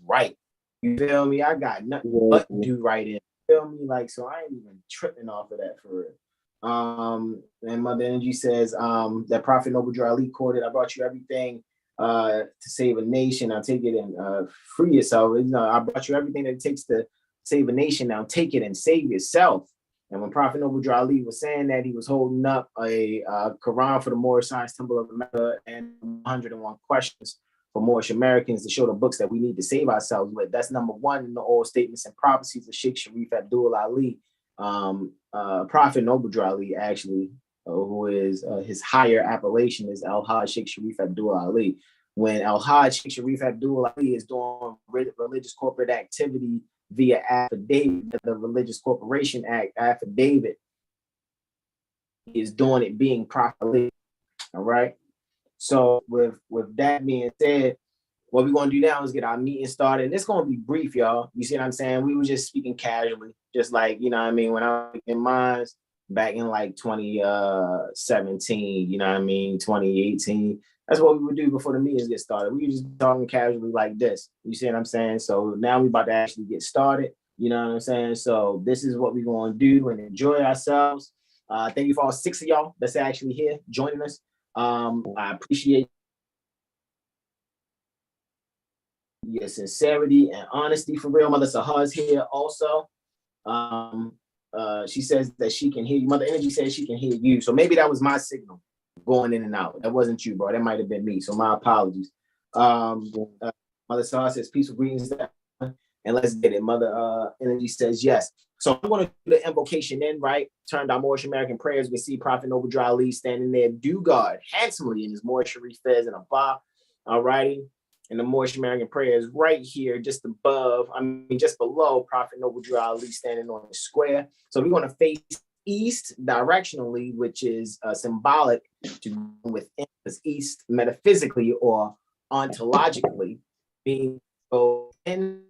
right. You feel me? I got nothing but do right in. You feel me? Like so I ain't even tripping off of that for real. And Mother Energy says that Prophet Noble Drew Ali quoted, I brought you everything to save a nation. Now take it and free yourself. I brought you everything that it takes to save a nation. Now take it and save yourself. And when Prophet Noble Drew Ali was saying that, he was holding up a Quran for the Moorish Science Temple of America and 101 questions for Moorish Americans to show the books that we need to save ourselves with. That's number one in the old statements and prophecies of Sheikh Sharif Abdul Ali. Prophet Noble Drew Ali, actually, who is his higher appellation is Al-Hajj Sheikh Sharif Abdul Ali. When Al-Hajj Sheikh Sharif Abdul Ali is doing religious corporate activity via affidavit, the Religious Corporation Act affidavit, he is doing it being properly. All right. So with that being said, what we're going to do now is get our meeting started. And it's going to be brief, y'all. You see what I'm saying? We were just speaking casually, just like, you know what I mean? When I was in mine back in like 2017, you know what I mean? 2018. That's what we would do before the meetings get started. We were just talking casually like this. You see what I'm saying? So now we're about to actually get started. You know what I'm saying? So this is what we're going to do and enjoy ourselves. Thank you for all 6 of y'all that's actually here joining us. I appreciate your sincerity and honesty for real. Mother Sahaz here also. She says that she can hear you. Mother Energy says she can hear you. So maybe that was my signal going in and out. That wasn't you, bro. That might have been me. So my apologies. Mother Sahaz says peaceful greetings. And let's get it. Mother Energy says yes. So I'm going to do the invocation in, right? Turned our Moorish American prayers. We see Prophet Noble Drew Ali standing there, due guard, handsomely in his Moorish Sharif fez and abba. All righty. And the Moorish American prayer is right here, just above, just below Prophet Noble Drew Ali standing on the square. So we're going to face east directionally, which is symbolic to within this east metaphysically or ontologically, being go in.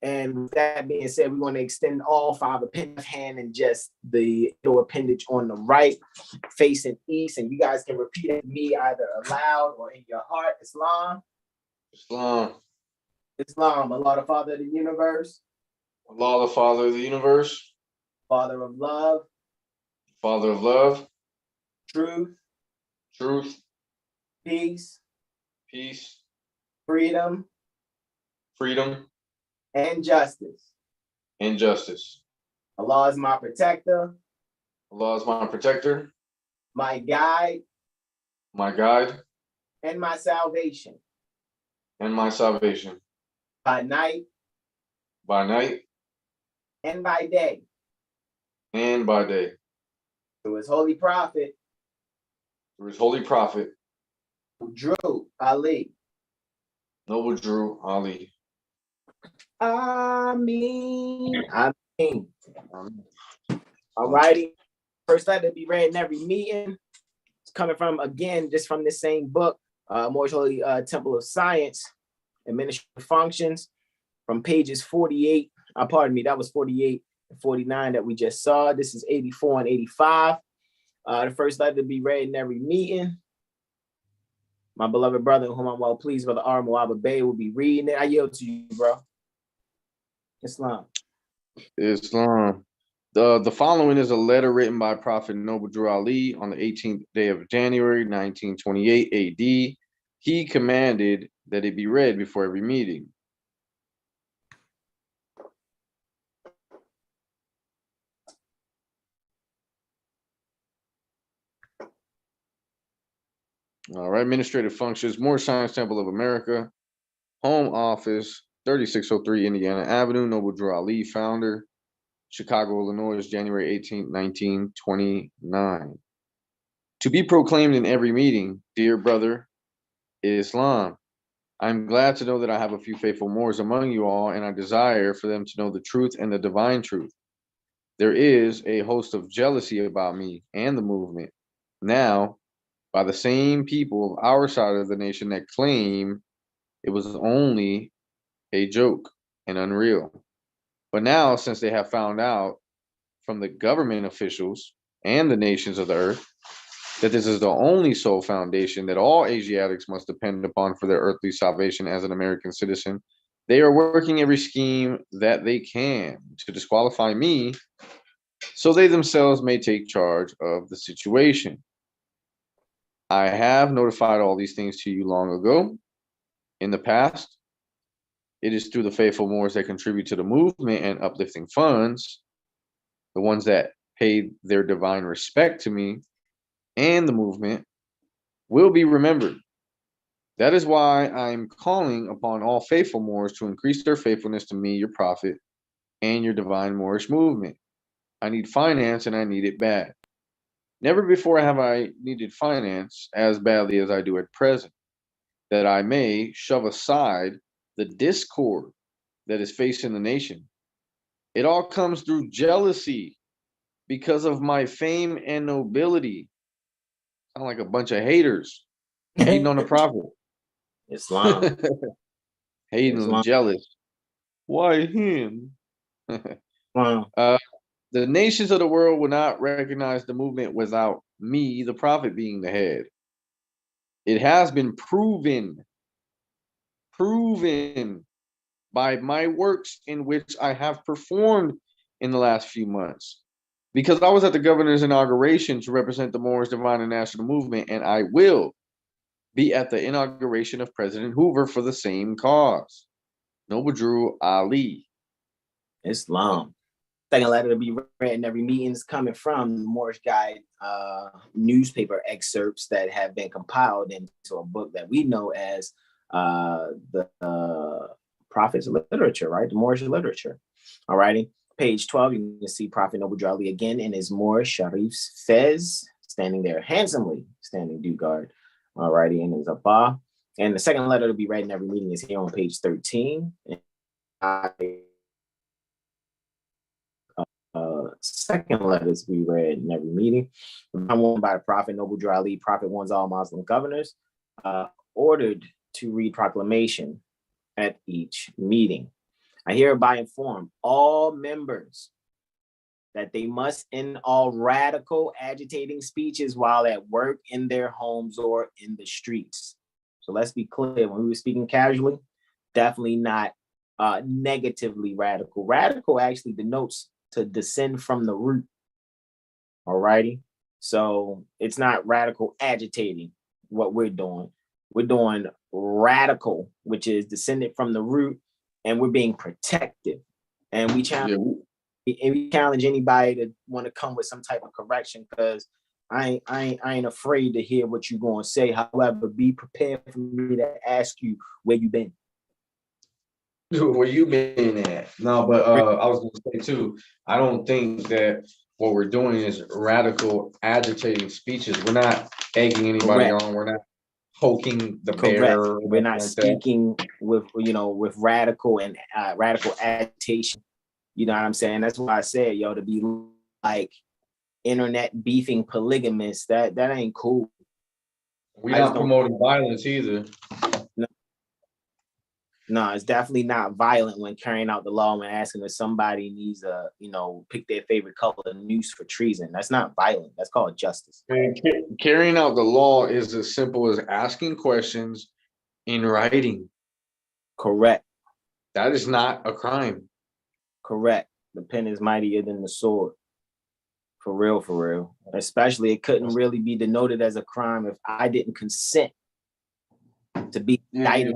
And with that being said, we're going to extend all 5 appendage hand and just the middle appendage on the right, facing east. And you guys can repeat it to me either aloud or in your heart. Islam. Islam. Islam, Allah the Father of the universe. Allah the Father of the universe. Father of love. Father of love. Truth. Truth. Peace. Peace. Freedom. Freedom. And justice. And justice. Allah is my protector. Allah is my protector. My guide. My guide. And my salvation. And my salvation. By night. By night. And by day. And by day. Through his holy prophet. Through his holy prophet. Drew Ali. Noble Drew Ali. Ameen. Ameen. All righty. First letter to be read in every meeting. It's coming from, again, just from this same book, Moorish Holy Temple of Science, Administrative Functions, from pages 48. Pardon me, that was 48 and 49 that we just saw. This is 84 and 85. The first letter to be read in every meeting. My beloved brother, whom I'm well pleased, Brother Hasan Bey, will be reading it. I yield to you, bro. Islam. Islam. The following is a letter written by Prophet Noble Drew Ali on the 18th day of January, 1928 AD. He commanded that it be read before every meeting. All right, administrative functions, Moor Science Temple of America, home office, 3603 Indiana Avenue, Noble Drew Ali, founder, Chicago, Illinois, January 18th, 1929. To be proclaimed in every meeting, dear brother Islam, I'm glad to know that I have a few faithful Moors among you all, and I desire for them to know the truth and the divine truth. There is a host of jealousy about me and the movement now by the same people of our side of the nation that claim it was only a joke and unreal. But now, since they have found out from the government officials and the nations of the earth that this is the only sole foundation that all Asiatics must depend upon for their earthly salvation as an American citizen, they are working every scheme that they can to disqualify me so they themselves may take charge of the situation. I have notified all these things to you long ago. In the past, it is through the faithful Moors that contribute to the movement and uplifting funds, the ones that paid their divine respect to me and the movement, will be remembered. That is why I'm calling upon all faithful Moors to increase their faithfulness to me, your prophet, and your divine Moorish movement. I need finance and I need it bad. Never before have I needed finance as badly as I do at present, that I may shove aside the discord that is facing the nation. It all comes through jealousy because of my fame and nobility. Sound like a bunch of haters hating on the prophet. Islam. Hating and Islam. jealous. Why him? Wow. The nations of the world will not recognize the movement without me, the prophet, being the head. It has been proven by my works in which I have performed in the last few months. Because I was at the governor's inauguration to represent the Moorish Divine and National Movement, and I will be at the inauguration of President Hoover for the same cause. Noble Drew Ali. Islam. Second letter to be read in every meeting is coming from the Moorish Guide newspaper excerpts that have been compiled into a book that we know as the Prophet's Literature, right? The Moorish Literature. All righty. Page 12, you can see Prophet Noble Drew Ali again in his Moorish Sharif's fez, standing there handsomely, standing due guard. All righty, in his abba. And the second letter to be read in every meeting is here on page 13. Second letters we read in every meeting. I'm warned by the Prophet Noble Drew Ali. Prophet warns all Muslim governors, ordered to read proclamation at each meeting. I hereby inform all members that they must end all radical agitating speeches while at work, in their homes, or in the streets. So let's be clear, when we were speaking casually, definitely not negatively radical. Radical actually denotes to descend from the root. All righty. So it's not radical agitating what we're doing. We're doing radical, which is descended from the root, and we're being protective. And we challenge, anybody to want to come with some type of correction, because I ain't afraid to hear what you're going to say. However, be prepared for me to ask you where you been. Where you been at? No, but I was gonna say too, I don't think that what we're doing is radical agitating speeches. We're not egging anybody on. We're not poking the bear. We're not speaking with radical and radical agitation. You know what I'm saying? That's why I said, to be like internet beefing polygamists, that ain't cool. We're not promoting violence either. No, it's definitely not violent when carrying out the law, when asking if somebody needs pick their favorite color of noose for treason. That's not violent. That's called justice. And carrying out the law is as simple as asking questions in writing. Correct. That is not a crime. Correct. The pen is mightier than the sword. For real, for real. Especially, it couldn't really be denoted as a crime if I didn't consent to be indicted.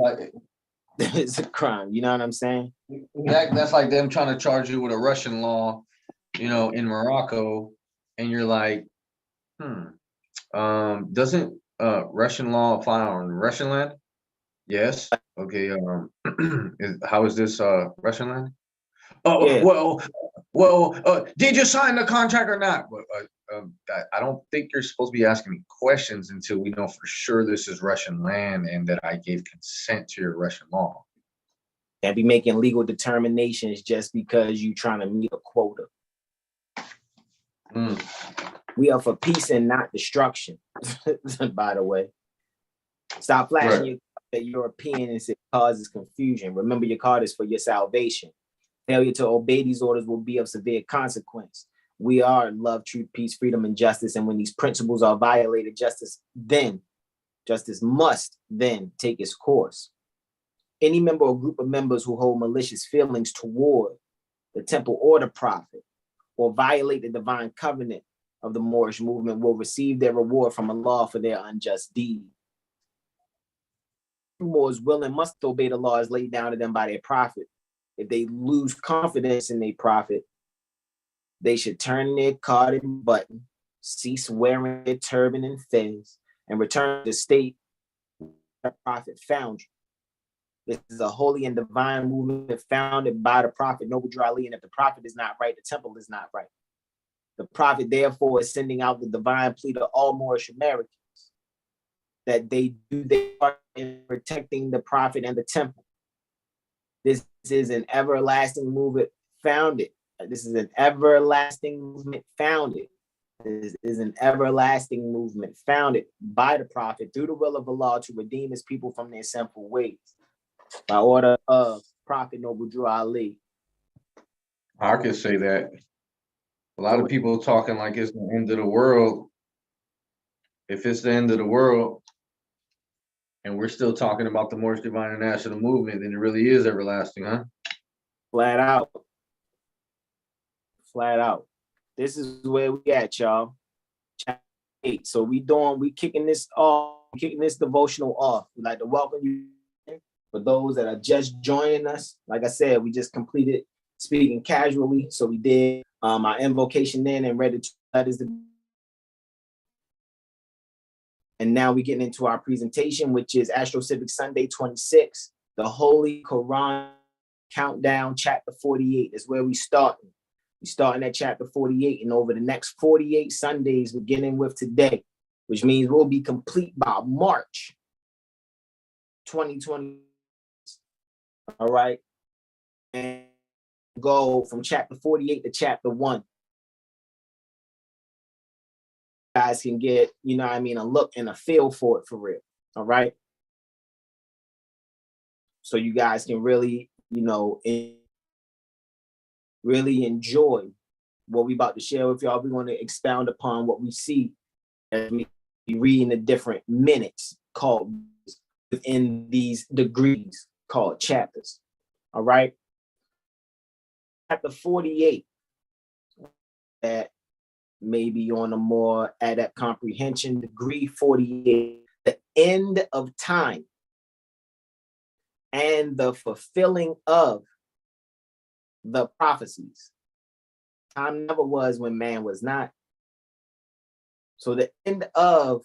It's a crime. You know what I'm saying? That's like them trying to charge you with a Russian law, in Morocco, and you're like, doesn't Russian law apply on Russian land? Yes. Okay. How is this Russian land? Oh, Yeah. did you sign the contract or not? I don't think you're supposed to be asking me questions until we know for sure this is Russian land and that I gave consent to your Russian law. Can't be making legal determinations just because you're trying to meet a quota. We are for peace and not destruction, by the way. Stop flashing your that Europeans, it causes confusion. Remember, your card is for your salvation. Failure to obey these orders will be of severe consequence. We are love, truth, peace, freedom, and justice. And when these principles are violated, justice must then take its course. Any member or group of members who hold malicious feelings toward the temple or the prophet or violate the divine covenant of the Moorish movement will receive their reward from Allah for their unjust deed. Moors will and must obey the laws laid down to them by their prophet. If they lose confidence in their prophet, they should turn their card and button, cease wearing their turban and fez, and return to the state where the prophet found you. This is a holy and divine movement founded by the prophet Noble Drew Ali, and if the prophet is not right, the temple is not right. The prophet, therefore, is sending out the divine plea to all Moorish Americans that they do their part in protecting the prophet and the temple. This is an everlasting movement founded. This is an everlasting movement founded. This is an everlasting movement founded by the prophet through the will of Allah to redeem his people from their sinful ways. By order of Prophet Noble Drew Ali. I could say that. A lot of people talking like it's the end of the world. If it's the end of the world, and we're still talking about the Moorish Divine International Movement, then it really is everlasting, huh? Flat out. Flat out. This is where we at, y'all. Chapter 8. So we kicking this off, kicking this devotional off. We'd like to welcome you. For those that are just joining us, like I said, we just completed speaking casually. So we did our invocation then and read the letters. And now we're getting into our presentation, which is AstroCivics Sunday 26, the Holy Koran Countdown, chapter 48 is where we starting. We're starting at chapter 48, and over the next 48 Sundays, beginning with today, which means we'll be complete by March 2020. All right. And go from chapter 48 to chapter 1. You guys can get, a look and a feel for it for real. All right. So you guys can really, really enjoy what we about to share with y'all. We want to expound upon what we see as we read in the different minutes called within these degrees called chapters. All right. Chapter 48, that maybe on a more adept comprehension degree, 48, the end of time and the fulfilling of the prophecies. Time never was when man was not. So the end of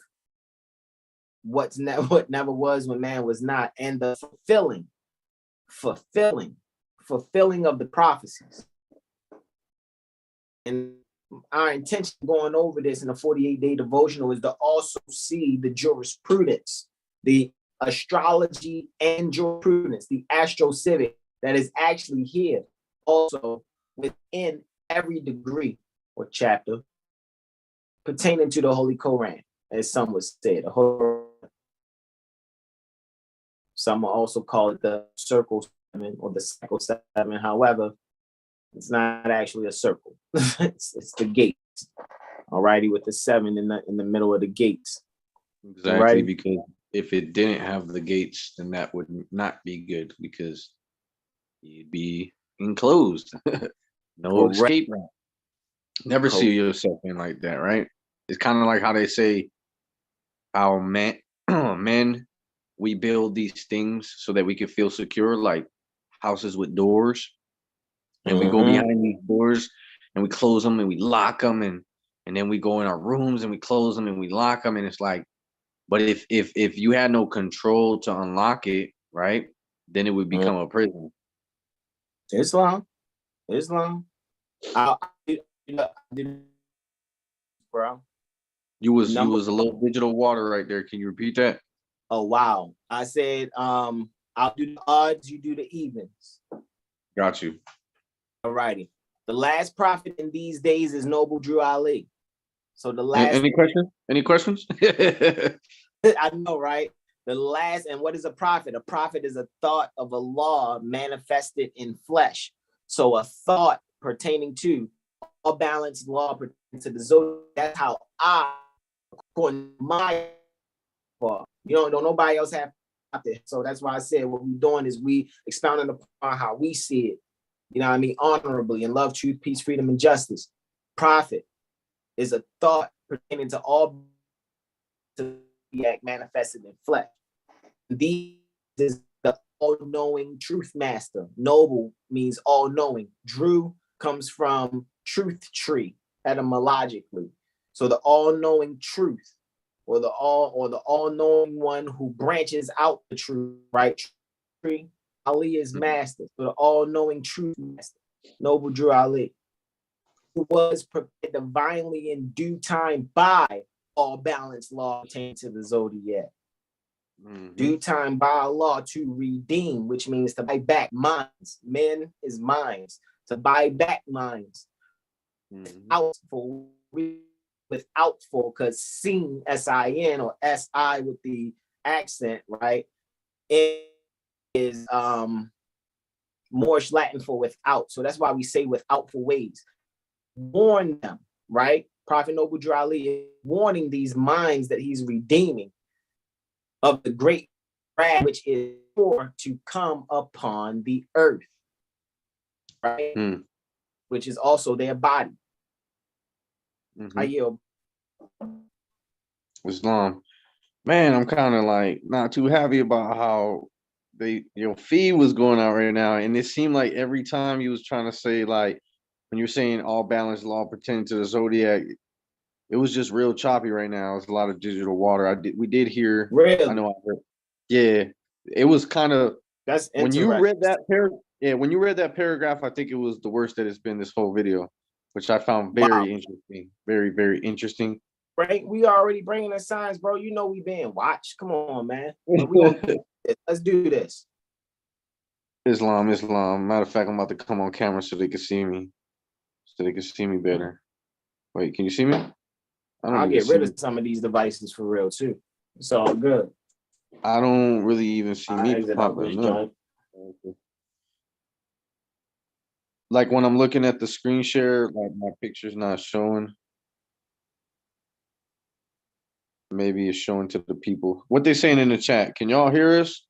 what never was when man was not, and the fulfilling of the prophecies. And our intention going over this in a 48-day devotional is to also see the jurisprudence, the astrology and jurisprudence, the AstroCivics that is actually here also within every degree or chapter pertaining to the Holy Koran, as some would say, the Horary. Some will also call it the circle 7 or the cycle 7. However, it's not actually a circle. it's the gates. Alrighty, with the 7 in the middle of the gates. Exactly, right? Because if it didn't have the gates, then that would not be good because you'd be enclosed. No escape route. Never see yourself in like that, right? It's kind of like how they say our men, we build these things so that we can feel secure, like houses with doors. And we go behind these doors and we close them and we lock them. And then we go in our rooms and we close them and we lock them. And it's like But if you had no control to unlock it, right, then it would become a prison. Islam. I bro. You was a little digital water right there. Can you repeat that? Oh wow. I said I'll do the odds, you do the evens. Got you. All righty. The last prophet in these days is Noble Drew Ali. So the last any questions? Any questions? I know, right? The last, and what is a prophet? A prophet is a thought of a law manifested in flesh. So a thought pertaining to a balanced law pertaining to the zodiac. That's how I, according to my law, don't nobody else have it. So that's why I said what we're doing is we expounding upon how we see it. You know what I mean? Honorably in love, truth, peace, freedom, and justice. Prophet is a thought pertaining to all to manifested in flesh. These is the all-knowing truth master. Noble means all-knowing. Drew comes from truth tree etymologically. So the all-knowing truth, or the all-knowing one who branches out the truth, right? Tree. Ali is master. So the all-knowing truth master. Noble Drew Ali, who was prepared divinely in due time by all balanced law pertaining to the zodiac. Due time by law to redeem, which means to buy back minds. Men is minds. To buy back minds. Without for, because sin, S-I-N, or S-I with the accent, right? It is Moorish Latin for without. So that's why we say without for ways. Warn them, right? Prophet Noble Drew Ali is warning these minds that he's redeeming of the great wrath which is sure to come upon the earth, right? Which is also their body. I yield. Islam. Man, I'm kind of like not too happy about how your feed was going out right now. And it seemed like every time you was trying to say, like, when you're saying all balanced law pertaining to the zodiac, it was just real choppy right now. It's a lot of digital water. We did hear. Really? I know I heard. Yeah, it was kind of. That's when you read that when you read that paragraph, I think it was the worst that it's been this whole video, which I found very interesting. Very, very interesting. Right, we already bringing the signs, bro. You know we being watched. Come on, man. Let's do this. Islam. Matter of fact, I'm about to come on camera so they can see me. So they can see me better. Wait, can you see me? I'll get rid of some of these devices for real too. It's all good. I don't really even see me popping up. Like when I'm looking at the screen share, like my picture's not showing. Maybe it's showing to the people. What they saying in the chat? Can y'all hear us?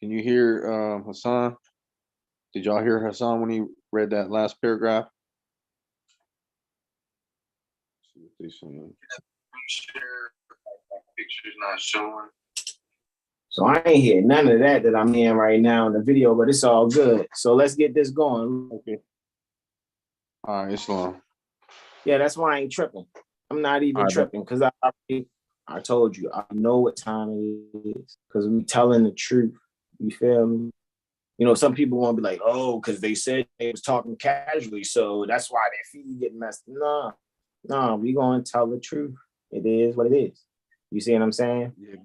Can you hear Hasan? Did y'all hear Hasan when he read that last paragraph? Let's see what they saying. Picture's not showing. So I ain't hear none of that I'm hearing right now in the video, but it's all good. So let's get this going. Okay. All right, Islam. Yeah, that's why I ain't tripping. I'm not even tripping because I told you, I know what time it is because we telling the truth. You feel me? You know, some people want to be like, oh, because they said they was talking casually, so that's why their feet get messed. No, we going to tell the truth. It is what it is. You see what I'm saying? Yeah.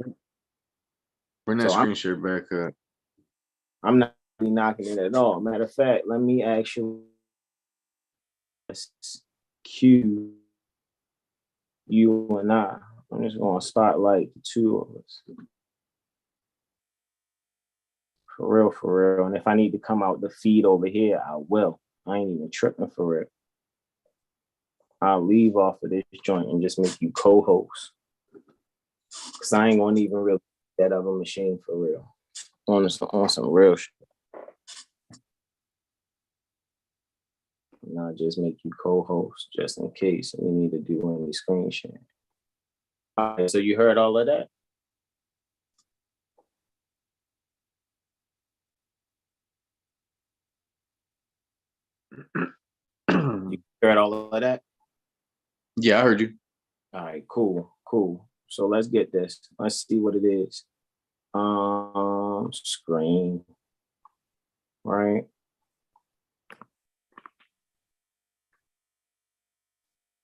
Bring that screen share back up. I'm not really knocking it at all. Matter of fact, let me actually cue you and I. I'm just going to spotlight the two of us. For real. And if I need to come out the feed over here, I will. I ain't even tripping for real. I'll leave off of this joint and just make you co-host. Because I ain't going to even really that other machine for real. On some real shit. And I'll just make you co-host just in case we need to do any screen sharing. All right, so you heard all of that? You heard all of that? Yeah, I heard you. All right, cool. Cool. So let's get this. Let's see what it is. Screen. Right.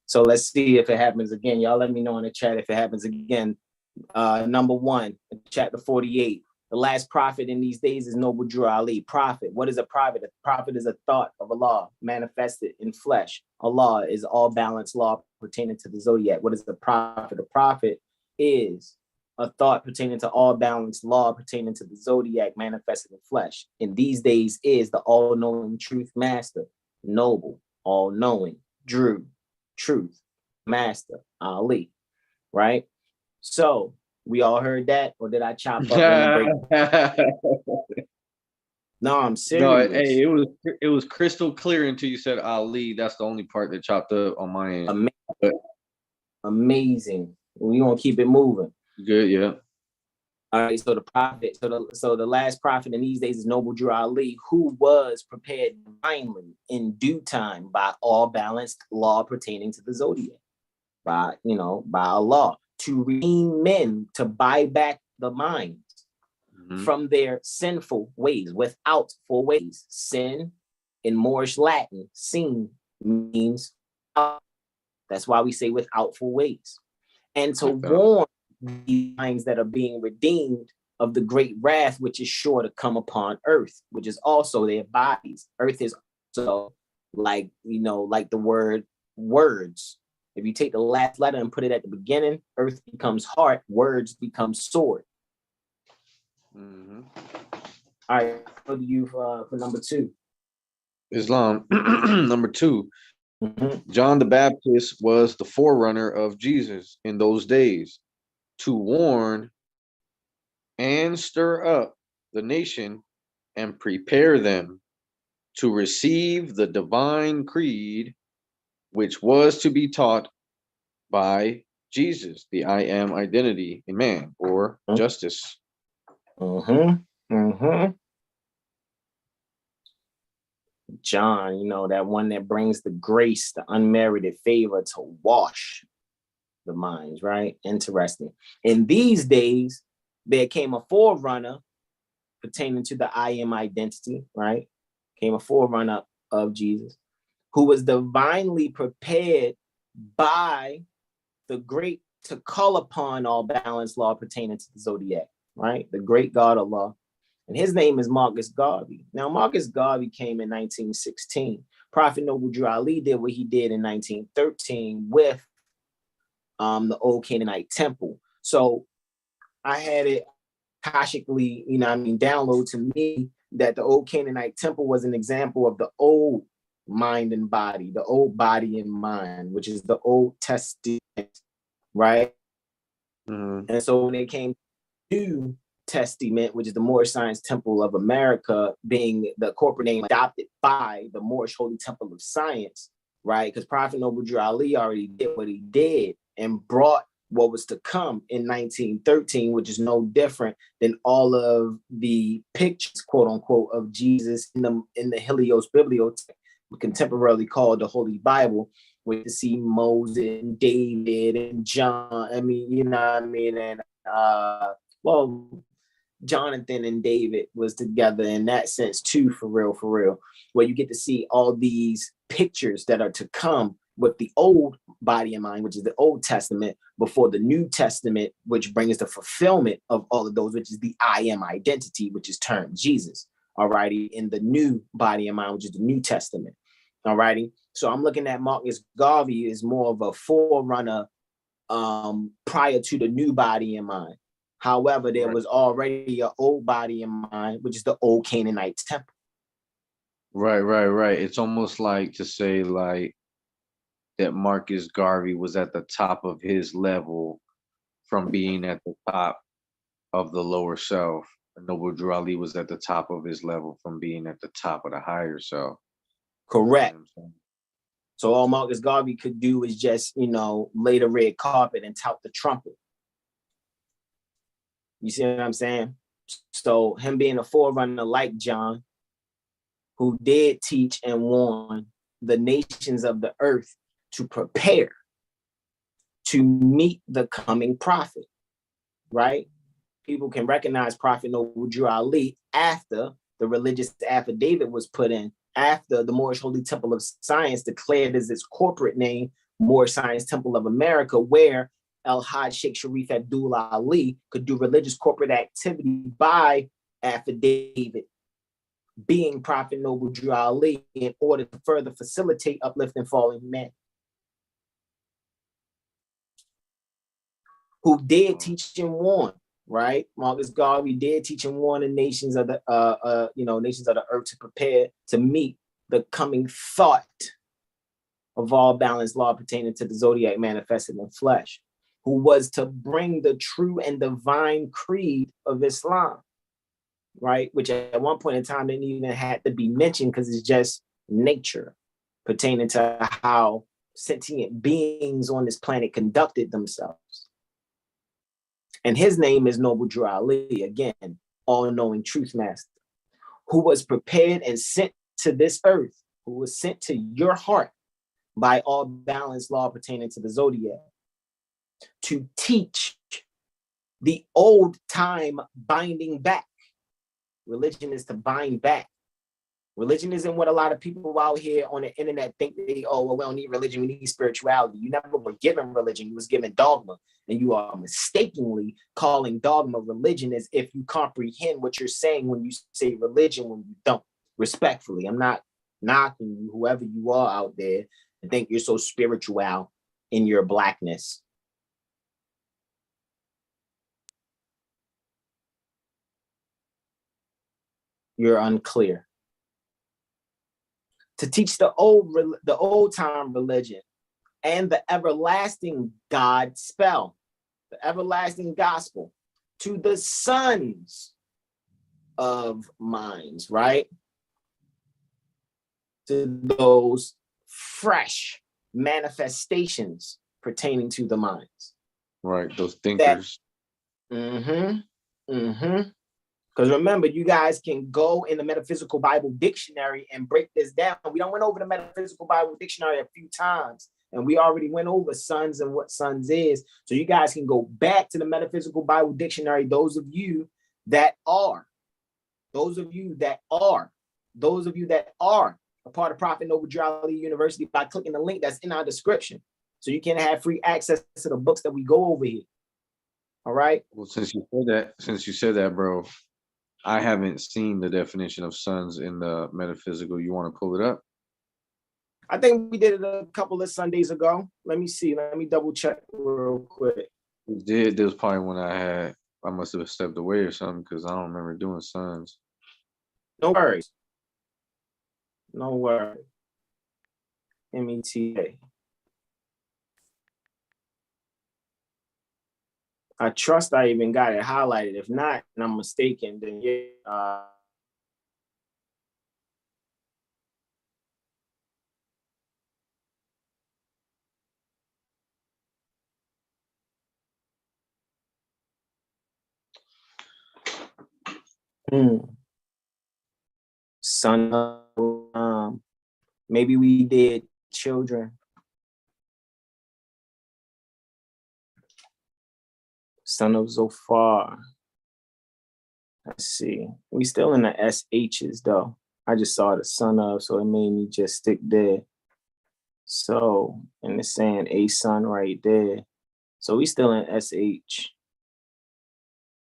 So let's see if it happens again. Y'all let me know in the chat if it happens again. Number 1, chapter 48. The last prophet in these days is Noble Drew Ali. Prophet. What is a prophet? A prophet is a thought of Allah manifested in flesh. Allah is all balanced law pertaining to the zodiac. What is the prophet? A prophet is a thought pertaining to all balanced law pertaining to the zodiac manifested in flesh. In these days is the all-knowing truth master, noble, all-knowing, Drew, truth, master, Ali, right? So we all heard that, or did I chop up and break? No, I'm serious. No, hey, it was crystal clear until you said Ali. That's the only part that chopped up on my end. Amazing. We gonna keep it moving. Good, yeah. All right, so the prophet, so the last prophet in these days is Noble Drew Ali, who was prepared divinely in due time by all balanced law pertaining to the zodiac, by Allah, to redeem men, to buy back the minds from their sinful ways, without for ways. Sin in Moorish Latin, sin means that's why we say without for ways. And to warn the minds that are being redeemed of the great wrath which is sure to come upon earth, which is also their bodies. Earth is also like the word words. If you take the last letter and put it at the beginning, earth becomes heart, words become sword. All right, what do you for number 2? Islam. Number 2. John the Baptist was the forerunner of Jesus in those days, to warn and stir up the nation and prepare them to receive the divine creed, which was to be taught by Jesus, the I am identity in man, or justice. John, that one that brings the grace, the unmerited favor to wash the minds, right? Interesting. In these days, there came a forerunner pertaining to the I am identity, right? Came a forerunner of Jesus, who was divinely prepared by the great to call upon all balanced law pertaining to the zodiac, right? The great God Allah. And his name is Marcus Garvey. Now, Marcus Garvey came in 1916. Prophet Noble Drew Ali did what he did in 1913 with the old Canaanite temple. So I had it kashically, download to me that the old Canaanite temple was an example of the old mind and body, the old body and mind, which is the Old Testament, right? And so when it came to Testament, which is the Moorish Science Temple of America, being the corporate name adopted by the Moorish Holy Temple of Science, right? Because Prophet Noble Drew Ali already did what he did and brought what was to come in 1913, which is no different than all of the pictures, quote unquote, of Jesus in the Helios Bibliothèque, contemporarily called the Holy Bible, where you see Moses and David and John. Jonathan and David was together in that sense too, for real, where you get to see all these pictures that are to come with the old body and mind, which is the Old Testament, before the New Testament, which brings the fulfillment of all of those, which is the I am identity, which is termed Jesus, alrighty, in the new body and mind, which is the New Testament, alrighty. So I'm looking at Marcus Garvey as more of a forerunner prior to the new body and mind. However, there was already an old body and mind, which is the old Canaanite temple. Right. It's almost like to say like that Marcus Garvey was at the top of his level from being at the top of the lower self. And Noble Drew Ali was at the top of his level from being at the top of the higher self. Correct. So all Marcus Garvey could do is just, lay the red carpet and tout the trumpet. You see what I'm saying? So him being a forerunner like John, who did teach and warn the nations of the earth to prepare to meet the coming prophet, right? People can recognize Prophet Noble Drew Ali after the religious affidavit was put in, after the Moorish Holy Temple of Science declared as its corporate name, Moorish Science Temple of America, where El-Hajj Sheikh Sharif Abdullah Ali could do religious corporate activity by affidavit, being Prophet Noble Drew Ali, in order to further facilitate uplifting fallen men. Who did teach and warn, right? Marcus Garvey did teach and warn the nations of the nations of the earth to prepare to meet the coming thought of all balanced law pertaining to the zodiac manifested in flesh, who was to bring the true and divine creed of Islam, right? Which at one point in time didn't even have to be mentioned because it's just nature pertaining to how sentient beings on this planet conducted themselves. And his name is Noble Drew Ali, again, all-knowing truth master, who was prepared and sent to this earth, who was sent to your heart by all balanced law pertaining to the zodiac, to teach the old time binding back. Religion is to bind back. Religion isn't what a lot of people out here on the internet think we don't need religion, we need spirituality. You never were given religion, you was given dogma. And you are mistakenly calling dogma religion as if you comprehend what you're saying when you say religion when you don't. Respectfully, I'm not knocking you, whoever you are out there, and think you're so spiritual in your blackness. You're unclear. To teach the old time religion and the everlasting God spell, the everlasting gospel, to the sons of minds, right? To those fresh manifestations pertaining to the minds. Right, those thinkers. Because remember, you guys can go in the Metaphysical Bible Dictionary and break this down. We done went over the Metaphysical Bible Dictionary a few times, and we already went over sons and what sons is. So you guys can go back to the Metaphysical Bible Dictionary, those of you that are a part of Prophet Noble Drew Ali University, by clicking the link that's in our description. So you can have free access to the books that we go over here. All right. Well, since you said that, bro, I haven't seen the definition of sons in the metaphysical. You want to pull it up? I think we did it a couple of Sundays ago. Let me see. Let me double check real quick. We did. There was probably when I must have stepped away or something because I don't remember doing sons. No worries. No worries. META. I trust I even got it highlighted. If not, and I'm mistaken, then yeah. Son of, maybe we did children. Son of Zophar. Let's see. We still in the SHs though. I just saw the son of, so it made me just stick there. So, and it's saying a son right there. So we still in SH,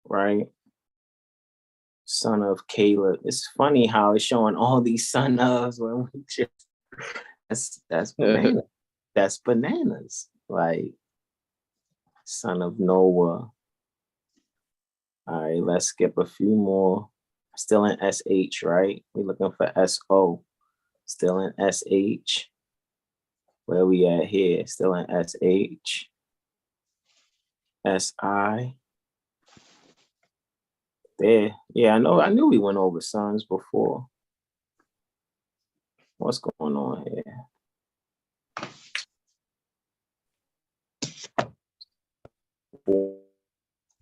right? Son of Caleb. It's funny how it's showing all these son ofs when we just that's bananas. That's bananas. Like son of Noah. All right, let's skip a few more. Still in SH, right? We're looking for SO. Still in SH. Where we at here? Still in SH. SI. There. Yeah, I knew we went over sons before. What's going on here?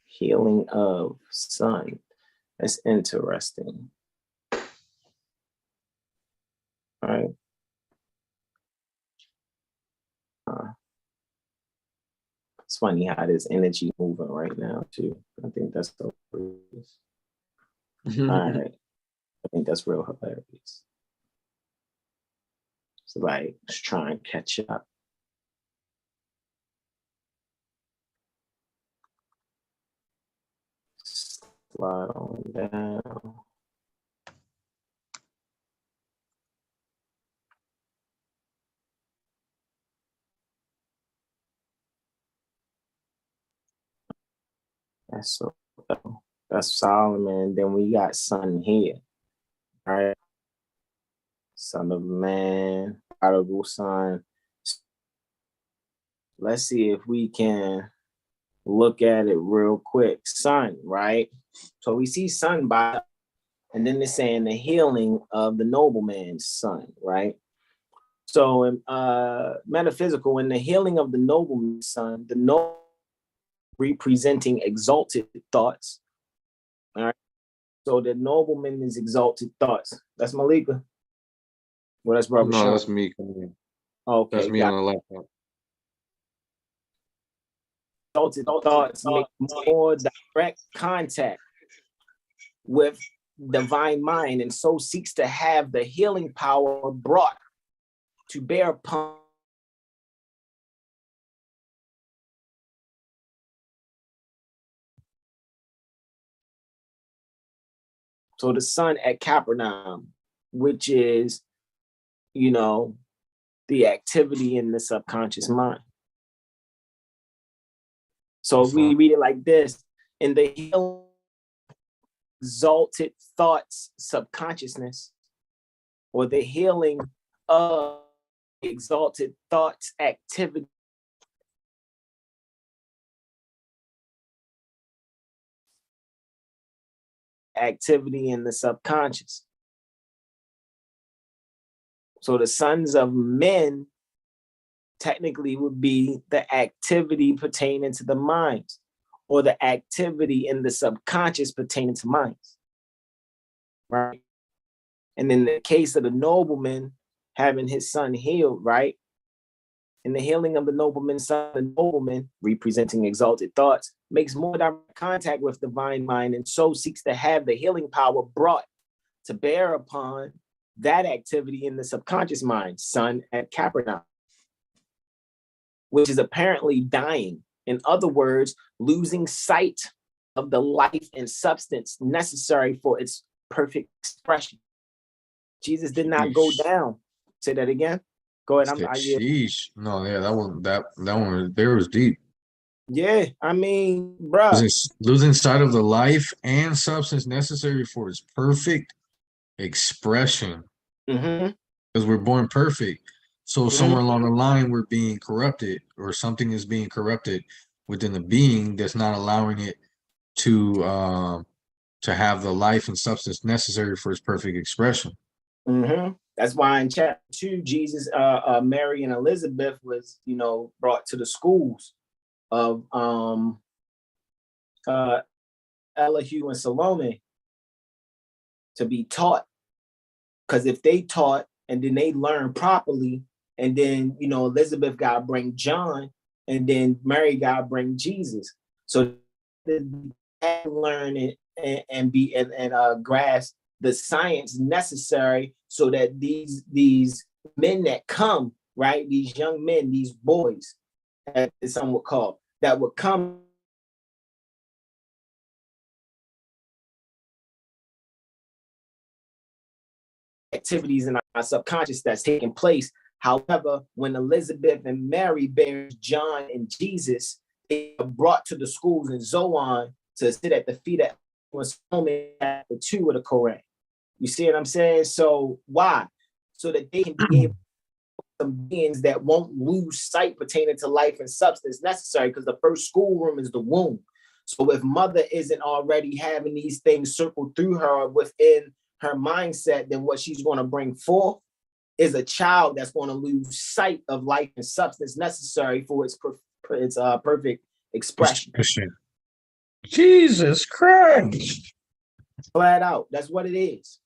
Healing of sun. That's interesting. All right. funny how this energy moving right now too. I think that's so hilarious. All right. I think that's real hilarious. So like, let's try and catch up. Slide on down. That's Solomon. Then we got Sun here. All right. Son of man, prodigal son. Let's see if we can look at it real quick. Sun, right? So we see sun by, and then they're saying the healing of the nobleman's son, right? So in metaphysical, in the healing of the nobleman's son, the noble representing exalted thoughts. All right. So the nobleman is exalted thoughts. That's Malika. Well, that's Brother No, Sean. that's me. Okay, that's me on the laptop. Exalted thoughts make more direct contact with divine mind, and so seeks to have the healing power brought to bear upon so the sun at Capricorn, which is, you know, the activity in the subconscious mind. So if we read it like this, in the healing exalted thoughts subconsciousness, or the healing of exalted thoughts activity in the subconscious. So the sons of men technically would be the activity pertaining to the minds, or the activity in the subconscious pertaining to minds, right? And in the case of the nobleman having his son healed, right? In the healing of the nobleman's son, the nobleman, representing exalted thoughts, makes more direct contact with divine mind, and so seeks to have the healing power brought to bear upon that activity in the subconscious mind, sun at Capricorn, which is apparently dying. In other words, losing sight of the life and substance necessary for its perfect expression. Jesus did not go down. Say that again. Go ahead. Sheesh. No, yeah, that one there was deep. Yeah, I mean, bro. Losing sight of the life and substance necessary for its perfect expression. Because we're born perfect. So somewhere along the line, we're being corrupted, or something is being corrupted within the being that's not allowing it to have the life and substance necessary for its perfect expression. That's why in chapter 2, Jesus, Mary and Elizabeth was, brought to the schools of Elihu and Salome to be taught. Because if they taught and then they learned properly, and then, Elizabeth got to bring John, and then Mary got to bring Jesus. So they learn and grasp the science necessary so that these men that come, right, these young men, these boys, as some would call, that would come activities in our subconscious that's taking place. However, when Elizabeth and Mary bears John and Jesus, they are brought to the schools in Zoan to sit at the feet of chapter 2 of the Koran. You see what I'm saying? So why? So that they can be able to some beings that won't lose sight pertaining to life and substance necessary, because the first schoolroom is the womb. So if mother isn't already having these things circled through her within her mindset, then what she's going to bring forth is a child that's going to lose sight of life and substance necessary for its perfect expression. Jesus Christ. Flat out. That's what it is.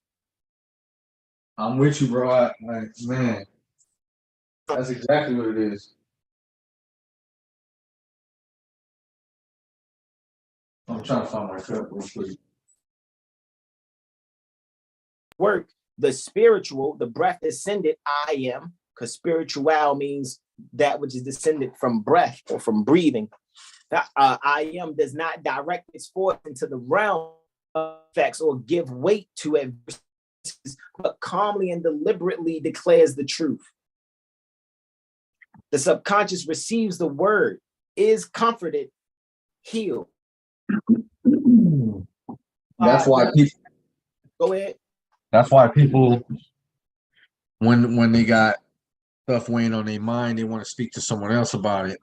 I'm with you, bro. Man, that's exactly what it is. I'm trying to find my cup real quick. Work, the spiritual, the breath descended, I am, because spiritual means that which is descended from breath or from breathing. That I am does not direct its force into the realm of effects or give weight to adversities, but calmly and deliberately declares the truth. The subconscious receives the word, is comforted, healed. That's why people. Go ahead. That's why people, when they got stuff weighing on their mind, they want to speak to someone else about it,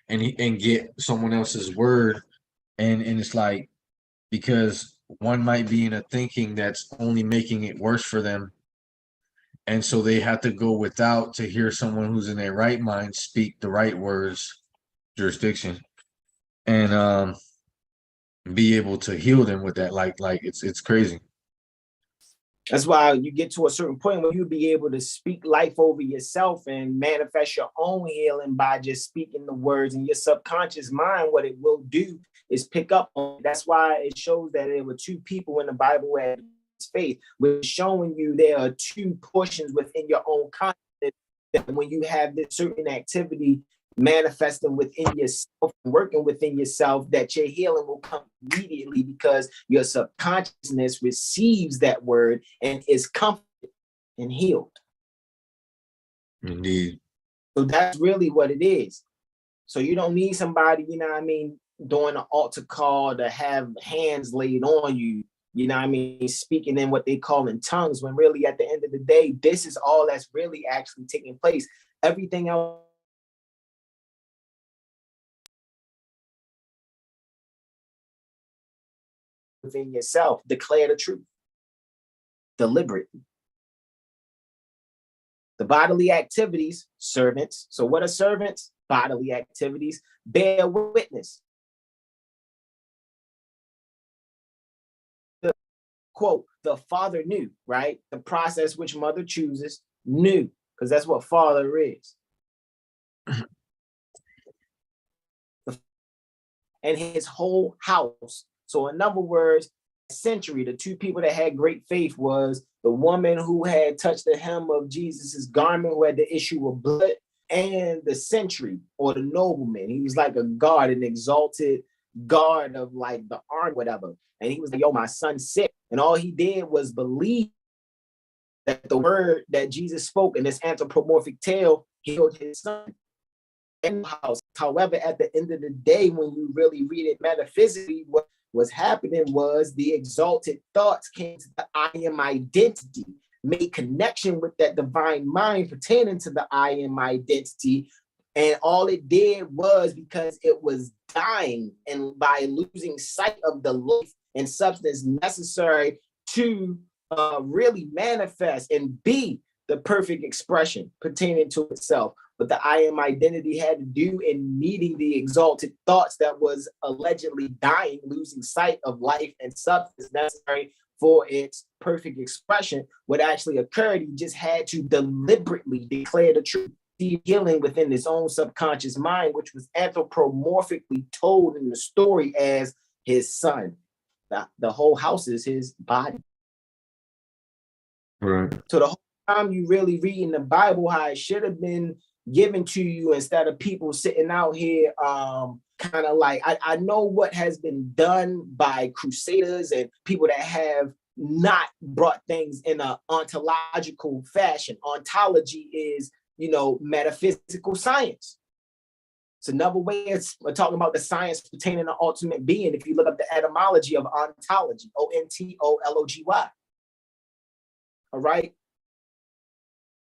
and get someone else's word, and it's like, because one might be in a thinking that's only making it worse for them, and so they have to go without to hear someone who's in their right mind speak the right words, jurisdiction, and be able to heal them with that. Like it's crazy. That's why you get to a certain point where you'll be able to speak life over yourself and manifest your own healing by just speaking the words. And your subconscious mind, what it will do is pick up on. That's why it shows that there were two people in the Bible who had faith, which is showing you there are two portions within your own consciousness, that when you have this certain activity manifesting within yourself, working within yourself, that your healing will come immediately, because your subconsciousness receives that word and is comforted and healed. Indeed. So that's really what it is. So you don't need somebody, you know what I mean, doing an altar call to have hands laid on you, you know what I mean, speaking in what they call in tongues, when really at the end of the day, this is all that's really actually taking place. Everything else within yourself, declare the truth deliberately. The bodily activities, servants. So what are servants? Bodily activities bear witness. The quote, the father knew, right? The process which mother chooses knew, because that's what father is. And his whole house. So in other words, century, the two people that had great faith was the woman who had touched the hem of Jesus's garment, who had the issue of blood, and the sentry or the nobleman. He was like a guard, an exalted guard of like the army, whatever. And he was like, yo, my son's sick. And all he did was believe that the word that Jesus spoke in this anthropomorphic tale healed his son in the house. However, at the end of the day, when you really read it metaphysically, what was happening was the exalted thoughts came to the I am identity, made connection with that divine mind pertaining to the I am identity. And all it did was, because it was dying and by losing sight of the life and substance necessary to really manifest and be the perfect expression pertaining to itself. But the I am identity had to do in meeting the exalted thoughts that was allegedly dying, losing sight of life and substance necessary for its perfect expression. What actually occurred, he just had to deliberately declare the truth, healing within his own subconscious mind, which was anthropomorphically told in the story as his son. The whole house is his body. Right. So the whole time you really read in the Bible how it should have been given to you, instead of people sitting out here kind of like, I know what has been done by crusaders and people that have not brought things in an ontological fashion. Ontology is, you know, metaphysical science. It's another way of talking about the science pertaining to ultimate being. If you look up the etymology of ontology, ontology. All right.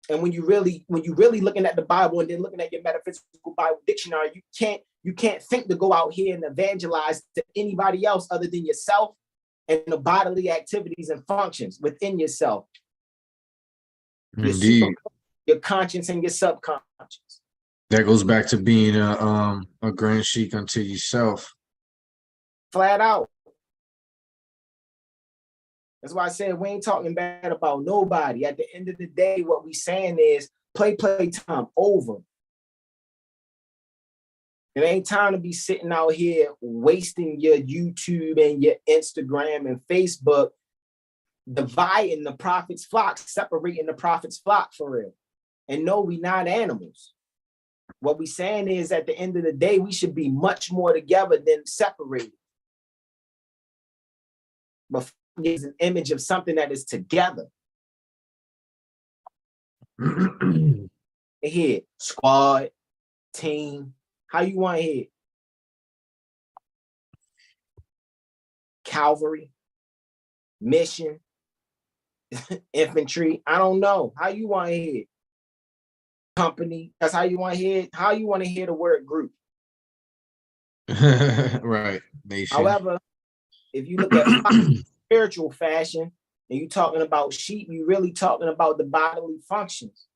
And when you really looking at the Bible and then looking at your metaphysical Bible dictionary, you can't think to go out here and evangelize to anybody else other than yourself and the bodily activities and functions within yourself. Indeed. Your conscience and your subconscious. That goes back to being a grand sheik unto yourself. Flat out. That's why I said we ain't talking bad about nobody. At the end of the day, what we saying is play time over. It ain't time to be sitting out here wasting your YouTube and your Instagram and Facebook, dividing the prophet's flock, separating the prophet's flock for real. And no, we not animals. What we saying is at the end of the day, we should be much more together than separated. But is an image of something that is together. Here, squad, team, how you want to hit? Cavalry, mission, infantry. I don't know. How you want to hit? Company. That's how you want to hear. How you want to hear the word group? Right. Nation. However, if you look at spiritual fashion and you're talking about sheep, you're really talking about the bodily functions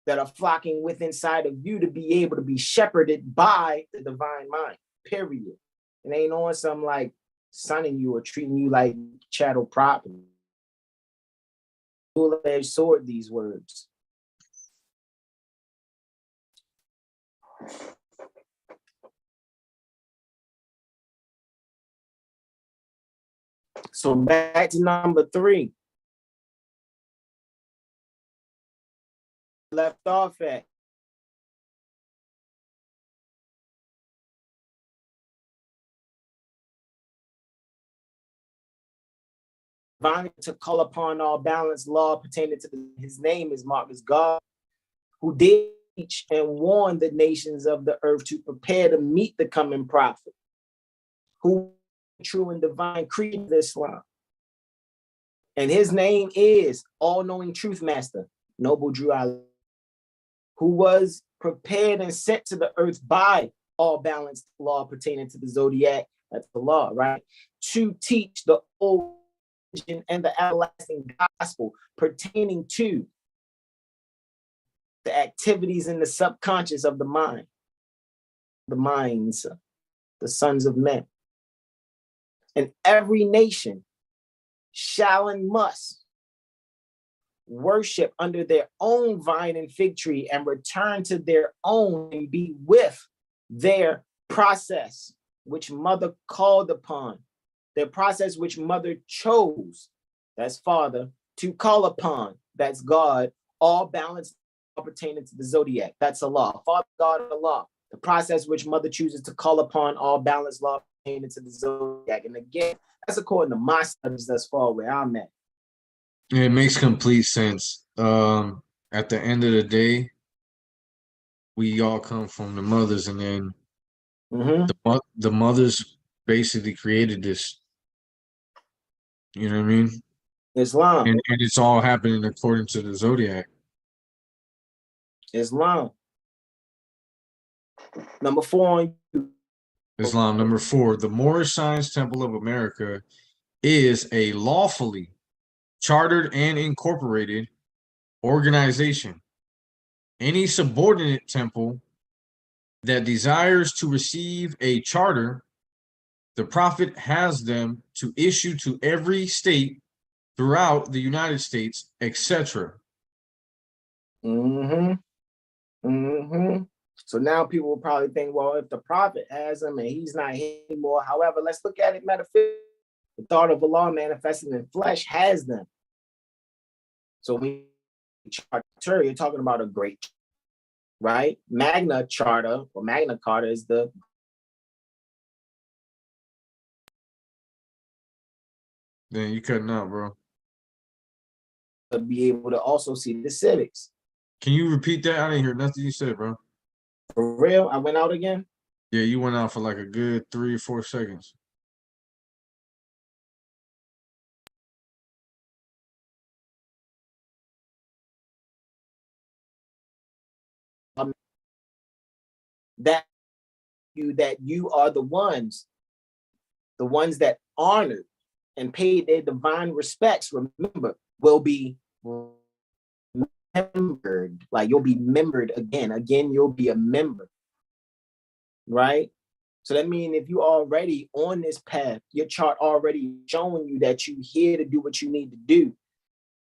that are flocking with inside of you to be able to be shepherded by the divine mind, period. It ain't on some like sunning you or treating you like chattel property. Dual-edged sword, these words. So back to number 3. Left off at. Divine to call upon all balanced law pertaining to his name is marked as God, who did teach and warn the nations of the earth to prepare to meet the coming prophet, who true and divine creed of Islam. And his name is all-knowing truth master, Noble Drew Ali, who was prepared and sent to the earth by all balanced law pertaining to the zodiac, that's the law, right? To teach the old and the everlasting gospel pertaining to the activities in the subconscious of the mind, the minds, the sons of men. And every nation shall and must worship under their own vine and fig tree and return to their own and be with their process, which mother called upon, their process which mother chose, that's Father, to call upon, that's God, all balanced pertaining to the zodiac, that's Allah, Father, God, Allah, the process which mother chooses to call upon all balanced law pertaining to the zodiac. And again, that's according to my studies thus far where I'm at. It makes complete sense. At the end of the day, we all come from the mothers, and then the mothers basically created this. You know what I mean? Islam. And it's all happening according to the zodiac. Islam. Number 4. Islam. Number 4, the Moorish Science Temple of America is a lawfully chartered and incorporated organization. Any subordinate temple that desires to receive a charter, the Prophet has them to issue to every state throughout the United States, etc. So now people will probably think, well, if the Prophet has them and he's not here anymore. However, let's look at it metaphysically. The thought of Allah manifested in flesh has them. So we charter, you're talking about a great, right? Magna Charta or Magna Carta is the Then you cutting out, bro. to be able to also see the civics. Can you repeat that? I didn't hear nothing you said, bro. For real? I went out again? Yeah, you went out for like a good 3 or 4 seconds. That you are the ones that honored and paid their divine respects, remember, will be remembered. Like you'll be remembered again, you'll be a member, right? So that means if you already on this path, your chart already showing you that you're here to do what you need to do,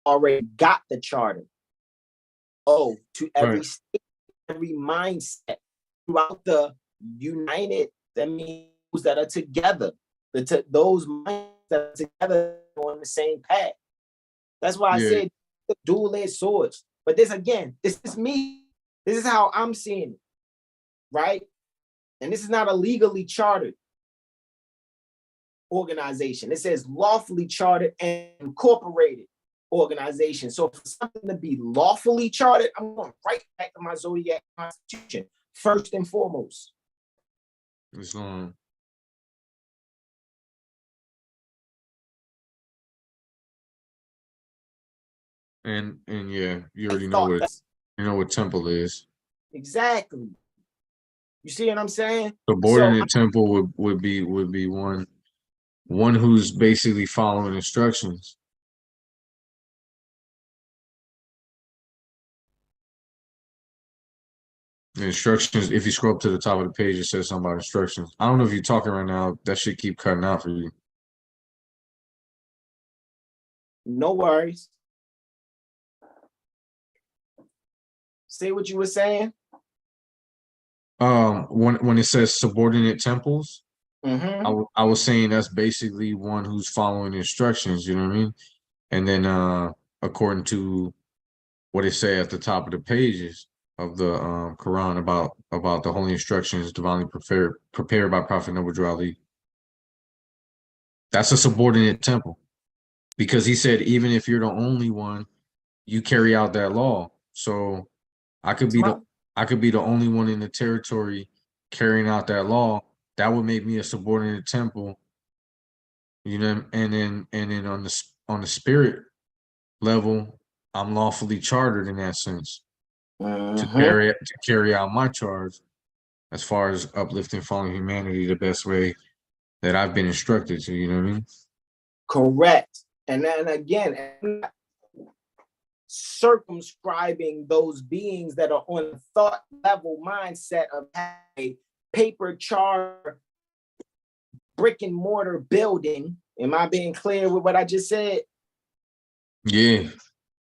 already got the charter. Oh, to every state, every mindset throughout the united, that means that are together. Those minds that are together on the same path. That's why I said the dual-edged swords. But this again, this is me. This is how I'm seeing it, right? And this is not a legally chartered organization. It says lawfully chartered and incorporated organization. So for something to be lawfully chartered, I'm going right back to my zodiac constitution, first and foremost. It's long. And yeah, you already know what temple is. Exactly. You see what I'm saying? Subordinate temple would be one who's basically following instructions. The instructions, if you scroll up to the top of the page, it says something about instructions. I don't know if you're talking right now. That should keep cutting out for you. No worries. Say what you were saying. When it says subordinate temples, mm-hmm. I was saying that's basically one who's following instructions. You know what I mean? And then according to what it say at the top of the pages of the Quran about the holy instructions divinely prepared by Prophet Noble Ali. That's a subordinate temple, because he said even if you're the only one, you carry out that law. So I could be the only one in the territory carrying out that law. That would make me a subordinate temple, you know. And then on the spirit level, I'm lawfully chartered in that sense. To carry out my charge as far as uplifting, following humanity the best way that I've been instructed to, you know what I mean? Correct. And then again, circumscribing those beings that are on the thought level mindset of a paper char brick and mortar building. Am I being clear with what I just said? Yeah.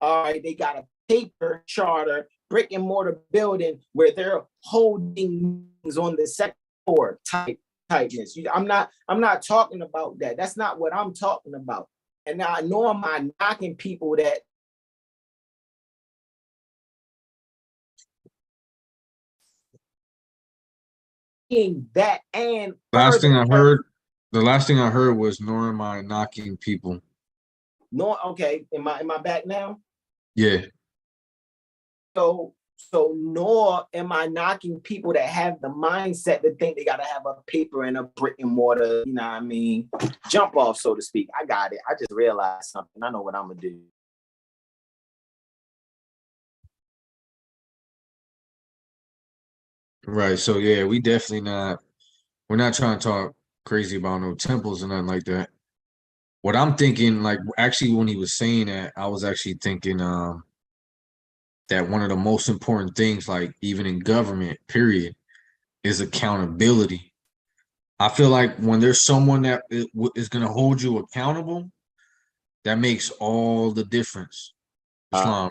All right, they got a paper charter brick and mortar building where they're holding things on the second floor tightness. I'm not talking about that. That's not what I'm talking about. And now I know I'm not knocking people that that and the last thing I heard was nor am I knocking people. No, okay. Am I back now? Yeah. So nor am I knocking people that have the mindset to think they gotta have a paper and a brick and mortar, you know what I mean? Jump off, so to speak. I got it. I just realized something. I know what I'm gonna do. Right. So yeah, we're not trying to talk crazy about no temples and nothing like that. What I'm thinking, like actually when he was saying that, I was actually thinking that one of the most important things, like even in government, period, is accountability. I feel like when there's someone that is going to hold you accountable, that makes all the difference. I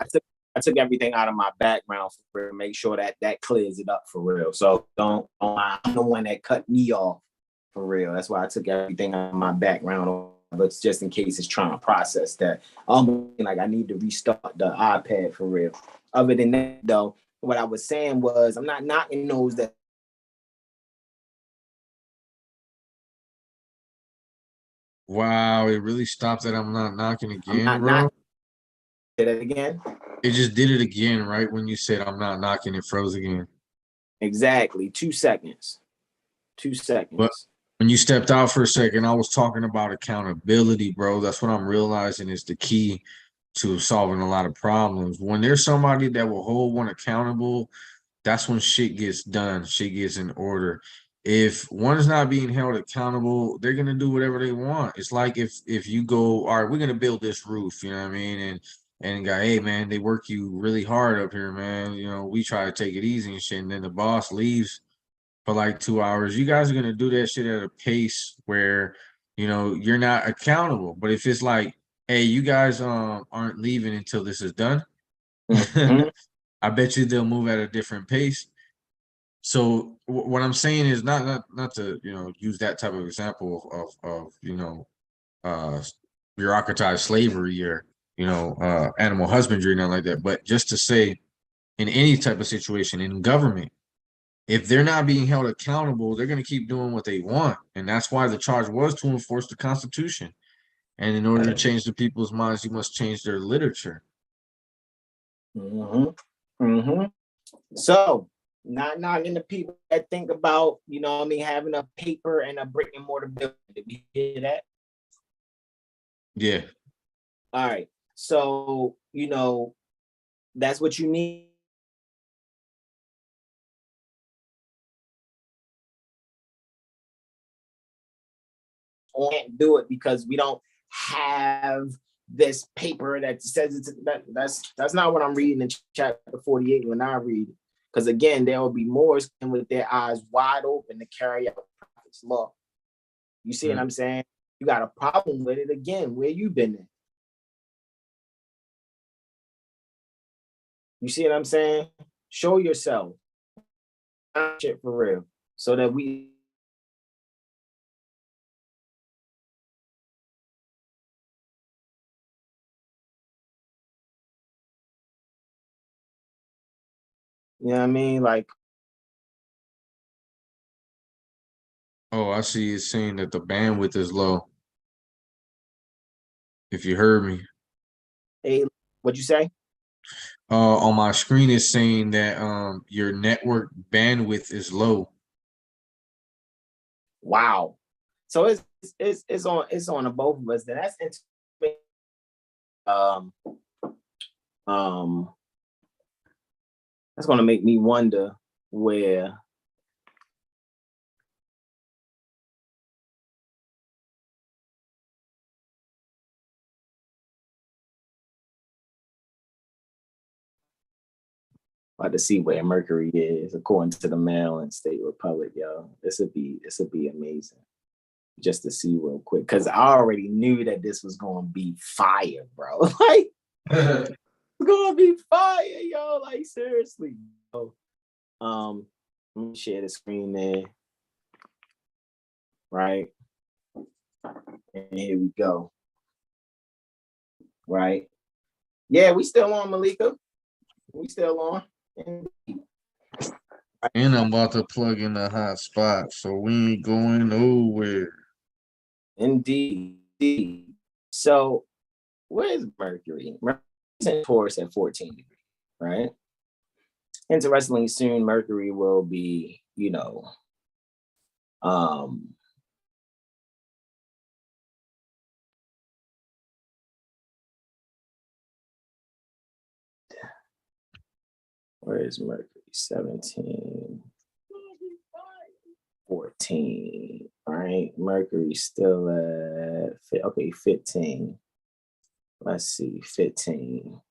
took everything out of my background for make sure that clears it up for real. So I'm the one that cut me off for real. That's why I took everything out of my background, but just in case it's trying to process that. Like I need to restart the iPad for real. Other than that, though, what I was saying was I'm not knocking those that. Wow, it really stopped that I'm not knocking again, bro. Say that again. It just did it again, right when you said I'm not knocking, it froze again. Exactly. 2 seconds. 2 seconds. But when you stepped out for a second, I was talking about accountability, bro. That's what I'm realizing is the key to solving a lot of problems. When there's somebody that will hold one accountable, that's when shit gets done, shit gets in order. If one's not being held accountable, they're gonna do whatever they want. It's like if you go, all right, we're gonna build this roof, you know what I mean? And guy, hey man, they work you really hard up here, man. You know, we try to take it easy and shit, and then the boss leaves for like 2 hours. You guys are gonna do that shit at a pace where you're not accountable. But if it's like, hey, you guys aren't leaving until this is done, I bet you they'll move at a different pace. So what I'm saying is not to use that type of example of bureaucratized slavery or animal husbandry, nothing like that, but just to say in any type of situation in government, if they're not being held accountable, they're going to keep doing what they want. And that's why the charge was to enforce the Constitution. And in order to change the people's minds, you must change their literature. So, not knocking the people that think about, having a paper and a brick and mortar building. Did we hear that? Yeah. All right. So, that's what you need. Can't do it because we don't have this paper that says that's not what I'm reading in chapter 48 when I read it. Because again, there will be Moors with their eyes wide open to carry out prophet's law. You see what I'm saying? You got a problem with it again. Where you been in? You see what I'm saying? Show yourself. Shit for real. So that we you know what I mean? Like, oh, I see it's saying that the bandwidth is low. If you heard me. Hey, what'd you say? On my screen is saying that your network bandwidth is low. Wow. So it's on the both of us. That's interesting. That's gonna make me wonder where about to see where Mercury is according to the Mail and State Republic, yo. This would be amazing just to see real quick because I already knew that this was gonna be fire, bro. Like it's gonna be fire, yo. Like seriously. So, let me share the screen there. Right. And here we go. Right. Yeah, we still on, Malika. We still on. And I'm about to plug in the hotspot, so we ain't going nowhere. Indeed. So, where's Mercury? Mercury's in Taurus at 14 degrees, right? Interestingly, soon Mercury will be, where is Mercury? 17, 14, right? Mercury's still at, 15. Let's see, 15.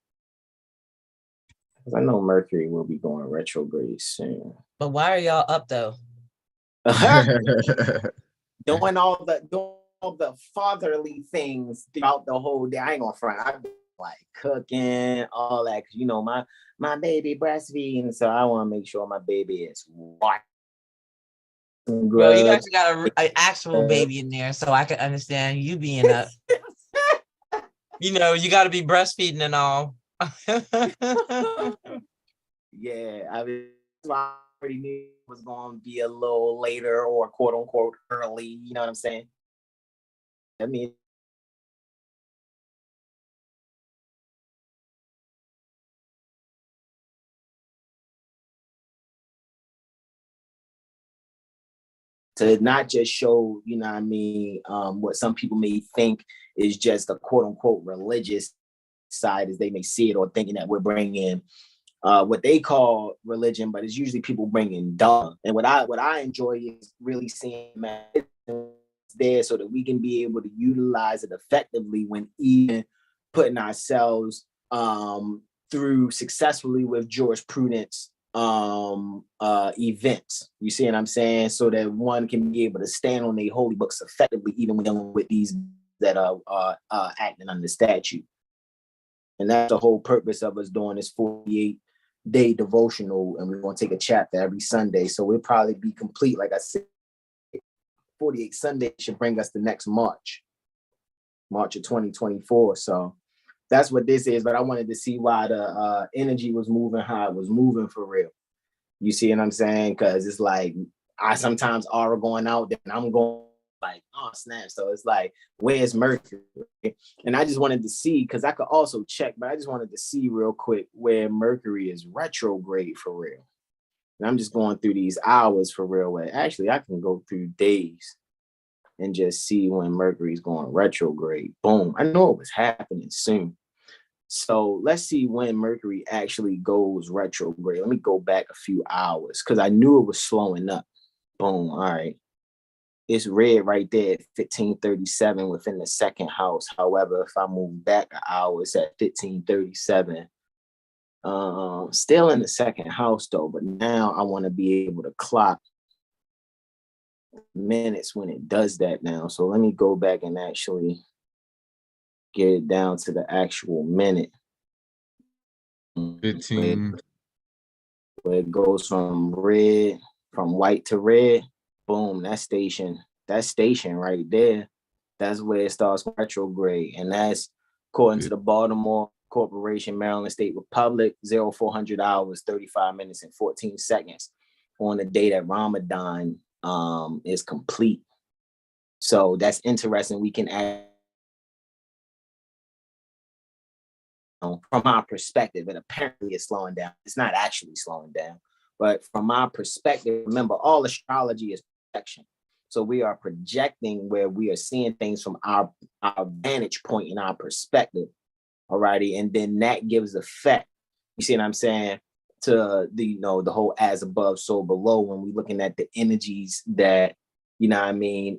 Because I know Mercury will be going retrograde soon. But why are y'all up though? doing all the fatherly things throughout the whole day. I ain't gonna front. I've been like cooking, all that. My baby breastfeeding, so I want to make sure my baby is white. Bro, you actually got an actual baby in there, so I can understand you being up. You got to be breastfeeding and all. Yeah, I mean, I already knew it was going to be a little later or quote unquote early. You know what I'm saying? I mean, to not just show, what some people may think is just a quote unquote religious side as they may see it, or thinking that we're bringing what they call religion, but it's usually people bringing dogma. And what I enjoy is really seeing there so that we can be able to utilize it effectively when even putting ourselves through successfully with jurisprudence events. You see what I'm saying? So that one can be able to stand on their holy books effectively, even when dealing with these that are acting under statute. And that's the whole purpose of us doing this 48, day devotional, and we're going to take a chapter every Sunday. So we'll probably be complete. Like I said, 48 Sundays should bring us to next March of 2024. So that's what this is. But I wanted to see why the energy was moving, how it was moving for real. You see what I'm saying? Because it's like I sometimes aura going out, then I'm going like, oh snap. So it's like, where's Mercury? And I just wanted to see, because I could also check, but I just wanted to see real quick where Mercury is retrograde for real. And I'm just going through these hours for real. Where actually I can go through days and just see when Mercury's going retrograde. Boom. I know it was happening soon. So let's see when Mercury actually goes retrograde. Let me go back a few hours because I knew it was slowing up. Boom. All right. It's red right there at 1537 within the second house. However, if I move back an hour, it's at 1537. Still in the second house though, but now I want to be able to clock minutes when it does that now. So let me go back and actually get it down to the actual minute. 15. Where it goes from white to red. Boom, that station right there, that's where it starts retrograde. And that's according to the Baltimore Corporation, Maryland State Republic, 0400 hours, 35 minutes and 14 seconds on the day that Ramadan is complete. So that's interesting. We can add from our perspective, and apparently it's slowing down. It's not actually slowing down, but from our perspective, remember, all astrology is projection. So we are projecting where we are seeing things from our vantage point and our perspective. Alrighty, and then that gives effect. You see what I'm saying? To the the whole as above, so below, when we're looking at the energies that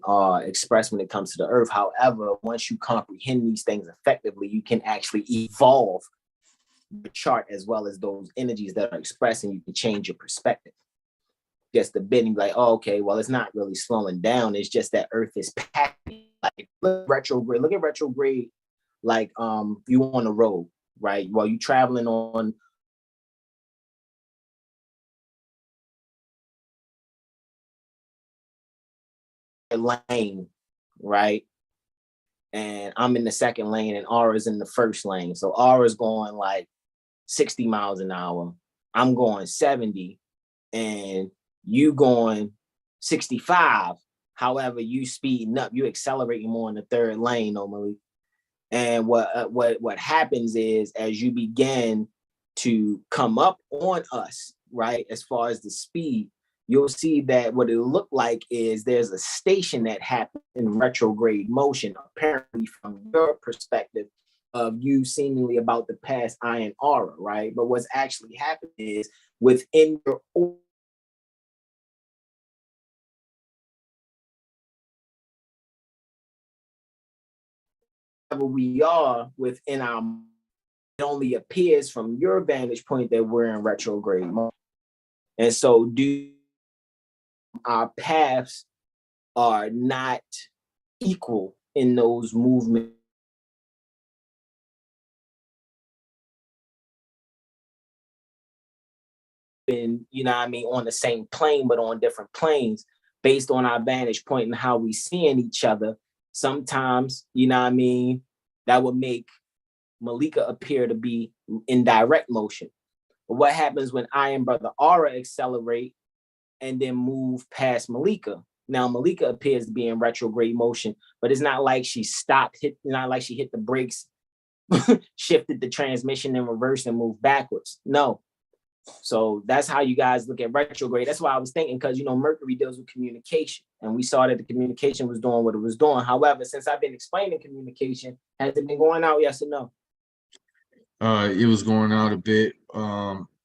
are expressed when it comes to the earth. However, once you comprehend these things effectively, you can actually evolve the chart as well as those energies that are expressed, and you can change your perspective. Just the bit and be like, oh, okay, well, it's not really slowing down. It's just that earth is packing. Like retrograde. Look at retrograde. Like you on the road, right? While you traveling on lane, right? And I'm in the second lane and Aura's in the first lane. So Aura's going like 60 miles an hour. I'm going 70 and you going 65. However, you speeding up, you accelerating more in the third lane normally. And what happens is, as you begin to come up on us, right, as far as the speed, you'll see that what it looked like is there's a station that happened in retrograde motion, apparently from your perspective of you seemingly about to pass iron aura, right? But what's actually happening is within your we are within our, it only appears from your vantage point that we're in retrograde mode. And so our paths are not equal in those movements. And on the same plane, but on different planes based on our vantage point and how we seeing each other. Sometimes, that would make Malika appear to be in direct motion. But what happens when I and Brother Aura accelerate and then move past Malika? Now, Malika appears to be in retrograde motion, but it's not like she stopped, not like she hit the brakes, shifted the transmission in reverse and moved backwards. No. So that's how you guys look at retrograde. That's why I was thinking, because, Mercury deals with communication, and we saw that the communication was doing what it was doing. However, since I've been explaining communication, has it been going out? Yes or no? It was going out a bit.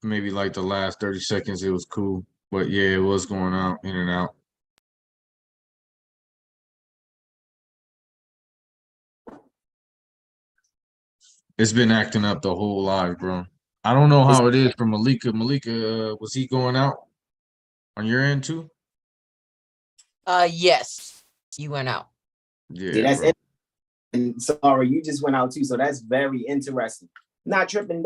Maybe like the last 30 seconds, it was cool. But yeah, it was going out, in and out. It's been acting up the whole live, bro. I don't know how it is for Malika. Malika, was he going out on your end too? Yes, you went out. Yeah, that's it. And sorry, you just went out too. So that's very interesting. Not tripping.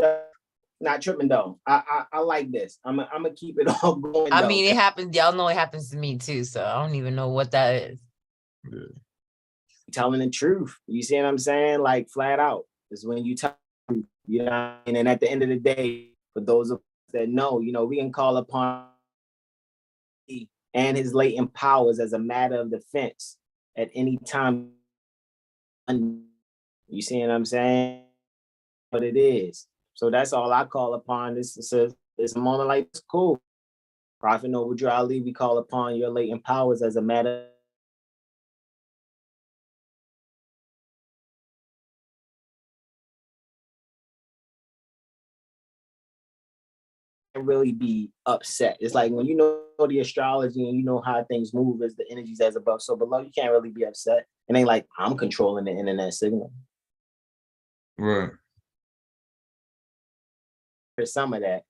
Not tripping though. I like this. I'm gonna keep it all going. I mean, it happens. Y'all know it happens to me too. So I don't even know what that is. Telling the truth. You see what I'm saying? Like flat out. Is when you tell the truth, you know. And at the end of the day, for those of us that know, you know, we can call upon and his latent powers as a matter of defense at any time. You see what I'm saying? But it is. So that's all I call upon. This is a moment like it's cool. Prophet Noble Drew Ali, we call upon your latent powers as a matter. Really be upset. It's like when you know the astrology and you know how things move as the energies as above, so below, you can't really be upset. It ain't like I'm controlling the internet signal. Right. There's some of that.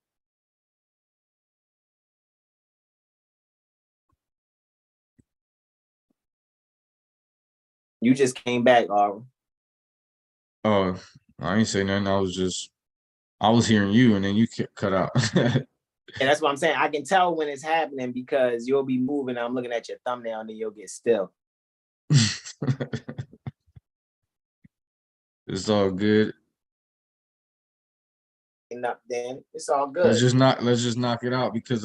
You just came back, Aura. Oh, I ain't say nothing. I was hearing you, and then you cut out. And that's what I'm saying. I can tell when it's happening because you'll be moving. I'm looking at your thumbnail, and then you'll get still. It's all good. Up then it's all good. Let's just knock it out because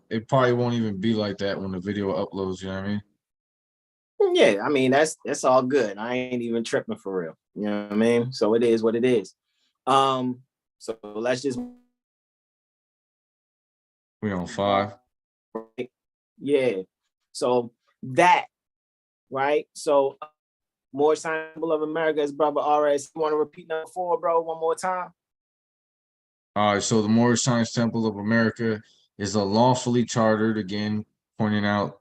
it probably won't even be like that when the video uploads. You know what I mean? Yeah, I mean that's all good. I ain't even tripping for real. You know what I mean? So it is what it is. So let's just. We on 5. Yeah. So that, right? So more symbol of America is Brother RS. You want to repeat number 4, bro, one more time? All right. So the Moorish Science Temple of America is a lawfully chartered, again, pointing out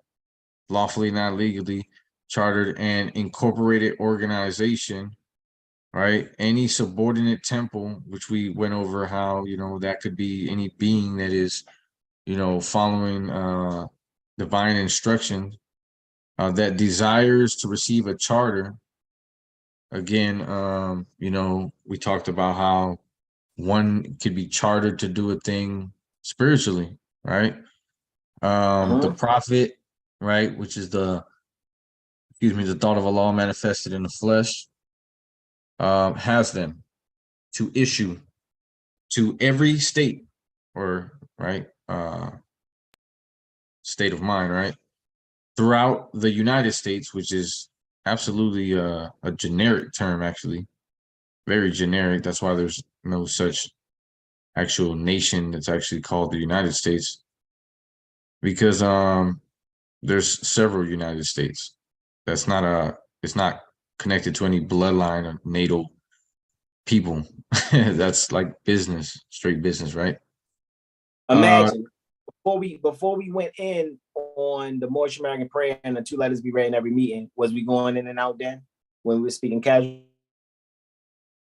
lawfully, not legally, chartered and incorporated organization, right? Any subordinate temple, which we went over how, you know, that could be any being that is, you know, following divine instruction that desires to receive a charter. Again, you know, we talked about how one could be chartered to do a thing spiritually, right? The prophet, right, which is the thought of a law manifested in the flesh, has them to issue to every state or state of mind, right, throughout the United States, which is absolutely a generic term, actually, very generic. That's why there's no such actual nation that's actually called the United States, because there's several United States. It's not connected to any bloodline or natal people. That's like business, straight business, right? Imagine before we went in on the Moorish American prayer and the 2 letters we read in every meeting, was we going in and out then when we were speaking casual?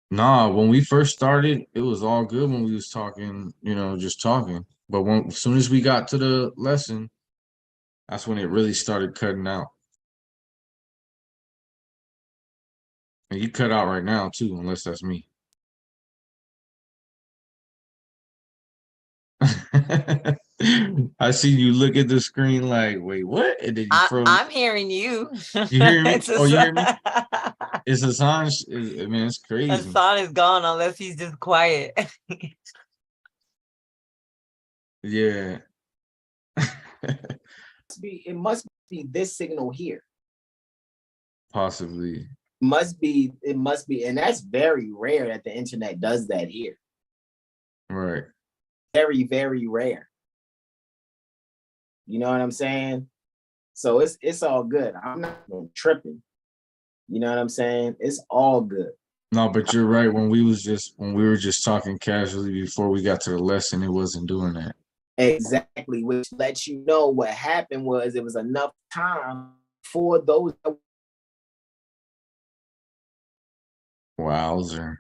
Nah, when we first started, it was all good when we was talking, you know, just talking. But as soon as we got to the lesson, that's when it really started cutting out. And you cut out right now too, unless that's me. I see you look at the screen like, wait, what? And then you froze. I'm hearing you. You hear me? Oh, you hear me? It's Hasan. Man, it's crazy. Hasan is gone unless he's just quiet. Yeah. It must be this signal here. Possibly. It must be, and that's very rare that the internet does that here. Right. Very, very rare. You know what I'm saying? So it's all good. I'm not tripping. You know what I'm saying? It's all good. No, but you're right. When we were just talking casually before we got to the lesson, it wasn't doing that. Exactly, which lets you know what happened was it was enough time for those. Wowzer.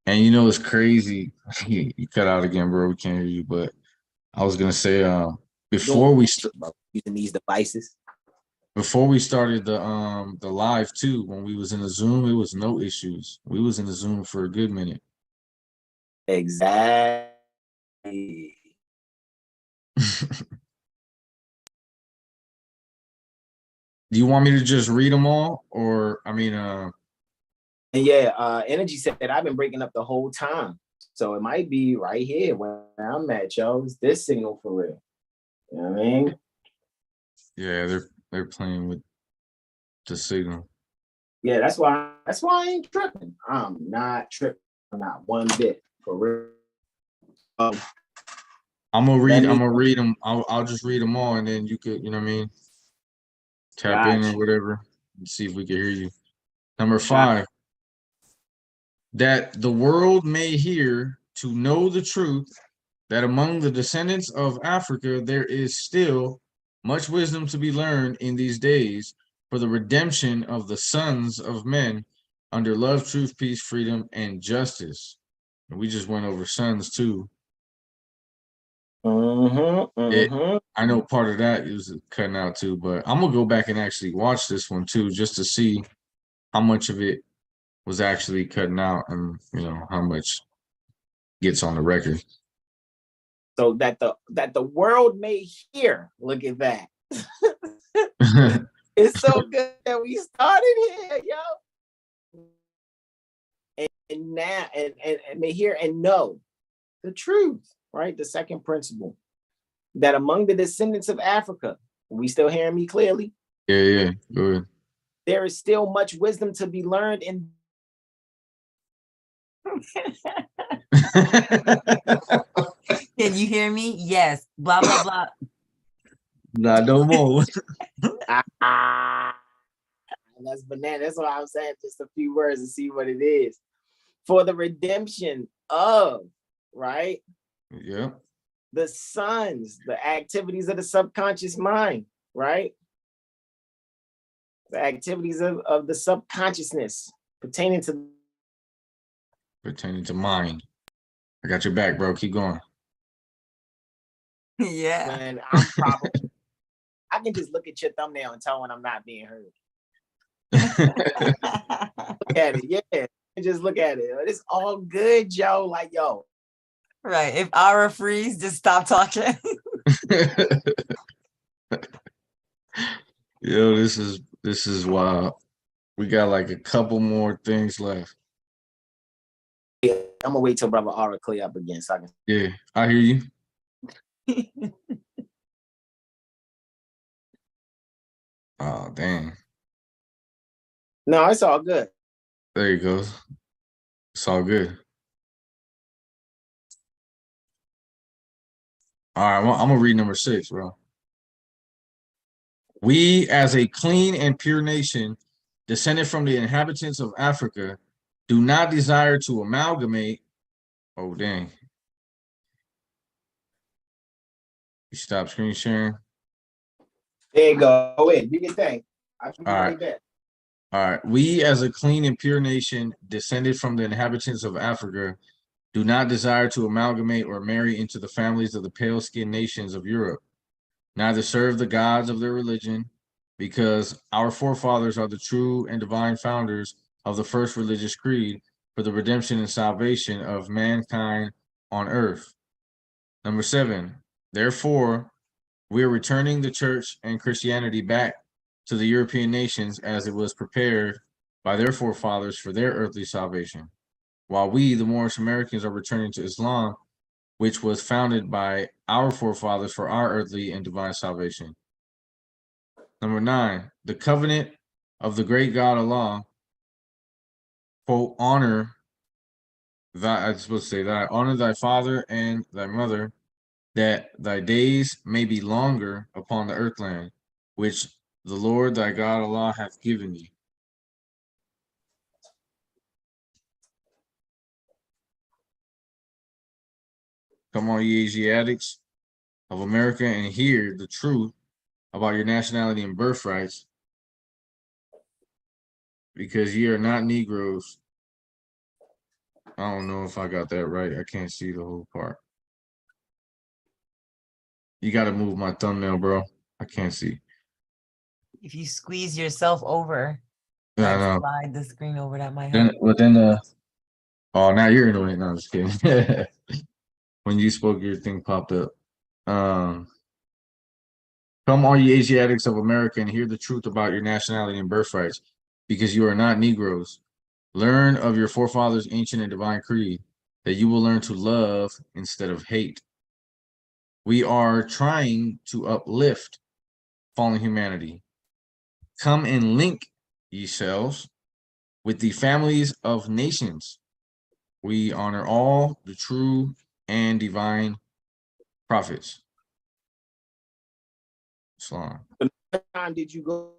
And you know, it's crazy. You cut out again, bro. We can't hear you. But I was gonna say, before we using these devices, before we started the live too, when we was in the Zoom, it was no issues. We was in the Zoom for a good minute. Exactly. Do you want me to just read them all, or I mean, And yeah, Energy said that I've been breaking up the whole time, so it might be right here where I'm at, yo. It's this signal for real. You know what I mean? yeah, they're playing with the signal. Yeah, that's why I ain't tripping. I'm not tripping, not one bit, for real. I'm gonna read them. I'll just read them all, and then you could, you know what I mean, tap in or whatever, and see if we can hear you. Number 5, that the world may hear to know the truth, that among the descendants of Africa there is still much wisdom to be learned in these days for the redemption of the sons of men under love, truth, peace, freedom, and justice. And we just went over sons too. I know part of that is cutting out too, but I'm gonna go back and actually watch this one too, just to see how much of it was actually cutting out, and you know how much gets on the record. So that the world may hear. Look at that. It's so good that we started here, yo. And now and may hear and know the truth, right? The second principle. That among the descendants of Africa, we still hearing me clearly? Yeah, go ahead. There is still much wisdom to be learned in. Can you hear me? Yes. Blah blah blah. Not no more. That's banana. That's what I'm saying. Just a few words and see what it is. For the redemption of, right? Yeah. The sons, the activities of the subconscious mind, right? The activities of the subconsciousness pertaining to mind. I got your back, bro. Keep going. Yeah. When I'm probably, I can just look at your thumbnail and tell when I'm not being heard. Look at it, yeah. Just look at it. It's all good, yo. Like, yo. Right. If Aura freeze, just stop talking. Yo, this is wild. We got like a couple more things left. Yeah, I'm gonna wait till Brother Aura clear up again so I can. Yeah, I hear you. Oh, dang. No, it's all good. There you go. It's all good. All right, well, I'm gonna read number 6, bro. We, as a clean and pure nation, descended from the inhabitants of Africa, do not desire to amalgamate. Oh, dang. You stop screen sharing. There you go. Go ahead. Do your thing. I can be All right right. back. All right. We, as a clean and pure nation, descended from the inhabitants of Africa, do not desire to amalgamate or marry into the families of the pale-skinned nations of Europe, neither serve the gods of their religion, because our forefathers are the true and divine founders of the first religious creed for the redemption and salvation of mankind on earth. Number 7, therefore, we are returning the church and Christianity back to the European nations as it was prepared by their forefathers for their earthly salvation, while we, the Moorish Americans, are returning to Islam, which was founded by our forefathers for our earthly and divine salvation. Number 9, the covenant of the great God Allah, quote, honor thy father and thy mother, that thy days may be longer upon the earthland, which the Lord thy God Allah hath given thee. Come on, ye Asiatics of America, and hear the truth about your nationality and birthrights, because ye are not Negroes. I don't know if I got that right. I can't see the whole part. You got to move my thumbnail, bro. I can't see. If you squeeze yourself over, I know. slide the screen over, that might help. Oh, now you're annoying. No, I'm just kidding. When you spoke, your thing popped up. Come, all ye Asiatics of America, and hear the truth about your nationality and birthrights, because you are not Negroes. Learn of your forefathers' ancient and divine creed, that you will learn to love instead of hate. We are trying to uplift fallen humanity. Come and link yourselves with the families of nations. We honor all the true and divine prophets. Islam. What time did you go?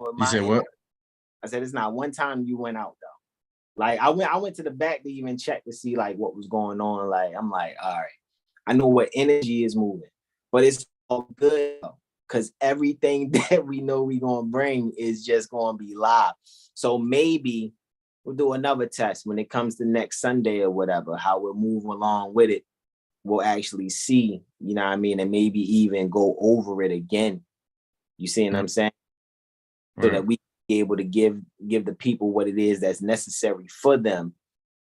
You said what? I said it's not one time you went out though. Like I went to the back to even check to see like what was going on. Like I'm like, all right, I know what energy is moving, but it's all good because everything that we know we're gonna bring is just gonna be live. So maybe we'll do another test when it comes to next Sunday or whatever, how we're moving along with it. We'll actually see, you know what I mean, and maybe even go over it again. You see what I'm saying? So that we can be able to give the people what it is that's necessary for them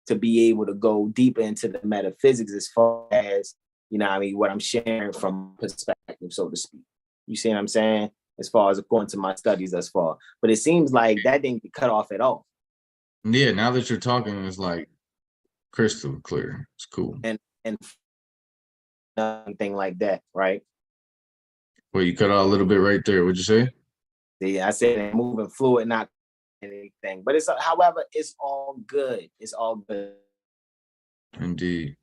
to be able to go deeper into the metaphysics as far as, you know what I mean, what I'm sharing from perspective, so to speak. You see what I'm saying? As far as according to my studies thus far. But it seems like that didn't get cut off at all. Yeah, now that you're talking, it's like crystal clear. It's cool. And anything like that, right? Well, you cut out a little bit right there. What'd you say? Yeah, I said moving fluid, not anything. But however, it's all good. It's all good. Indeed.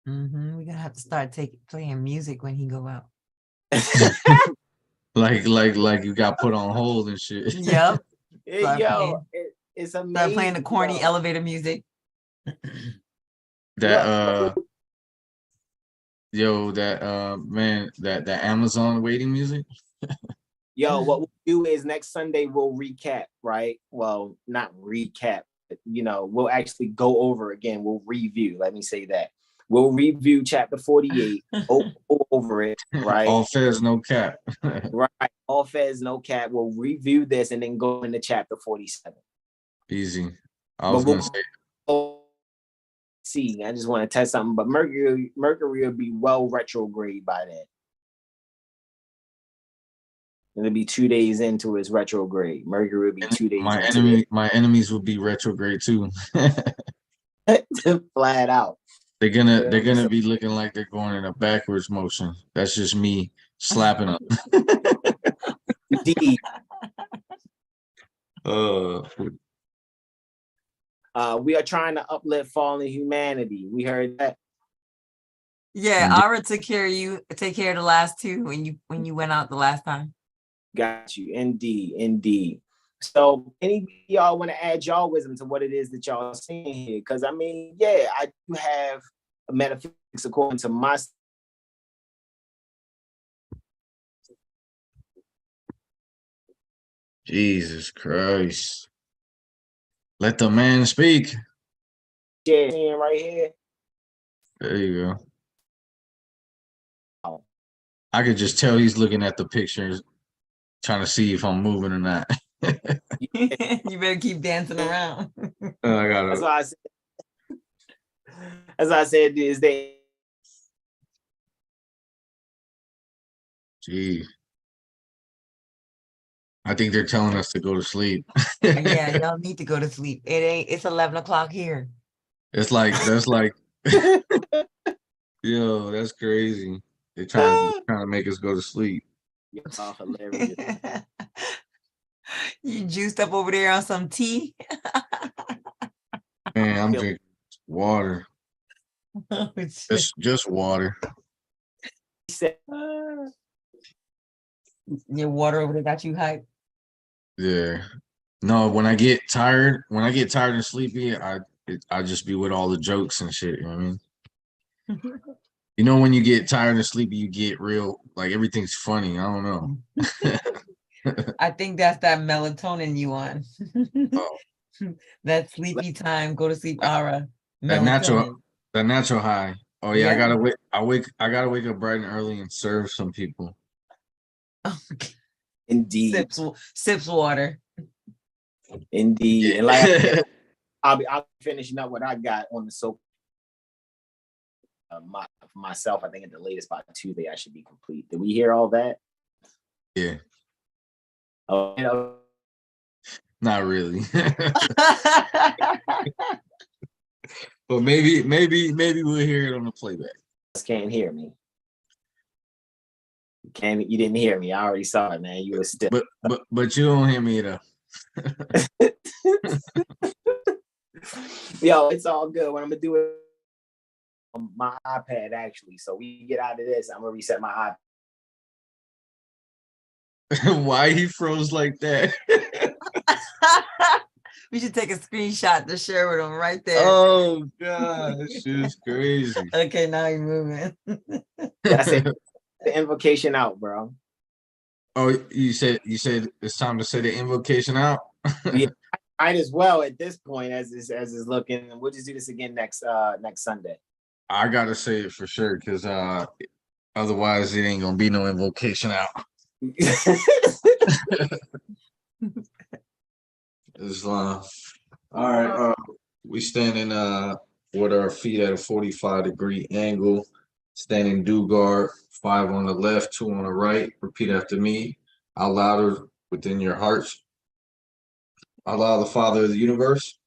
We're gonna have to start playing music when he go out. like you got put on hold and shit. Yep. It's amazing. Start playing the corny elevator music. That man, that Amazon waiting music. Yo, what we'll do is next Sunday we'll recap, right? Well, not recap, but, we'll actually go over again. We'll review. Let me say that. We'll review chapter 48, over it, right? All fez, no cap. Right. All fez, no cap. We'll review this and then go into chapter 47. Easy. I was going to say. See, I just want to test something, but Mercury will be well retrograde by then. It'll be 2 days into its retrograde. Mercury will be 2 days. My enemies will be retrograde too. Flat out. They're gonna be looking like they're going in a backwards motion. That's just me slapping them. Indeed. We are trying to uplift fallen humanity. We heard that. Yeah, Ara took care of the last two when you went out the last time. Got you. Indeed. So any of y'all want to add y'all wisdom to what it is that y'all are seeing here? Because I mean, yeah, I do have a metaphysics according to my Jesus Christ. Let the man speak. Yeah, right here. There you go. I could just tell he's looking at the pictures, trying to see if I'm moving or not. You better keep dancing around. That's why I said. As I said, is they. Gee. I think they're telling us to go to sleep. Yeah, y'all need to go to sleep. It's 11 o'clock here. That's like, yo, that's crazy. They're trying to make us go to sleep. Oh, hilarious. You juiced up over there on some tea? Man, I'm drinking water. Just water. Your water over there got you hyped? Yeah. No, when I get tired and sleepy, I just be with all the jokes and shit, you know what I mean? You know, when you get tired and sleepy, you get real, like everything's funny. I don't know. I think that's that melatonin you on. Oh. That sleepy time, go to sleep aura. That natural high. Oh yeah, yeah. I gotta wake up bright and early and serve some people. Indeed. Sips water. Indeed. And like I'll be finishing up what I got on the soap. Myself, I think at the latest by Tuesday I should be complete. Did we hear all that? Yeah. Oh, you know. Not really. But maybe we'll hear it on the playback. Just can't hear me. You didn't hear me. I already saw it, man. You were still. But you don't hear me though. Yo, it's all good. What I'm gonna do it on my iPad actually. So we get out of this, I'm gonna reset my iPad. Why he froze like that? We should take a screenshot to share with him right there. Oh god, this shit's crazy. Okay, now you're moving. That's it. The invocation out, bro. Oh, you said it's time to say the invocation out? Yeah, might as well at this point as is looking. We'll just do this again next Sunday. I gotta say it for sure, because otherwise it ain't gonna be no invocation out. Islam. All right, we standing with our feet at a 45-degree angle, standing due guard, 5 on the left, 2 on the right. Repeat after me, out louder within your hearts. Allah, the Father of the universe,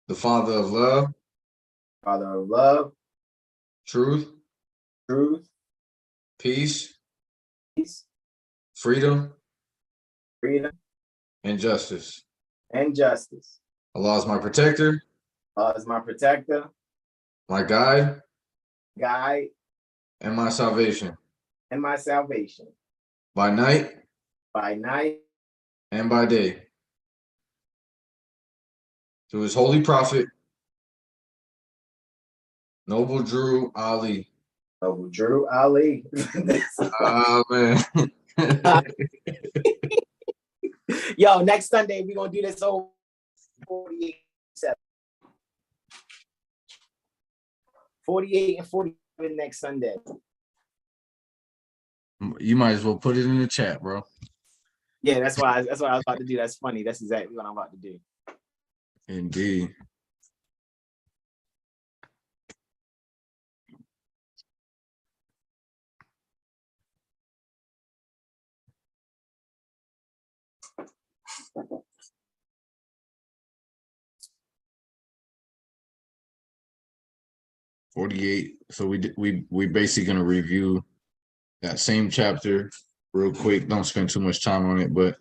the Father of love, Father of love, truth, peace, freedom, and justice. Allah is my protector. Allah is my protector, My guide, and my salvation. By night and by day. To his holy prophet, Noble Drew Ali. Oh, man. Yo, next Sunday we're gonna do this whole 48 and 47 next Sunday. You might as well put it in the chat, bro. Yeah, that's what I was about to do. That's funny. That's exactly what I'm about to do. Indeed. $48. So we basically gonna review that same chapter real quick. Don't spend too much time on it, but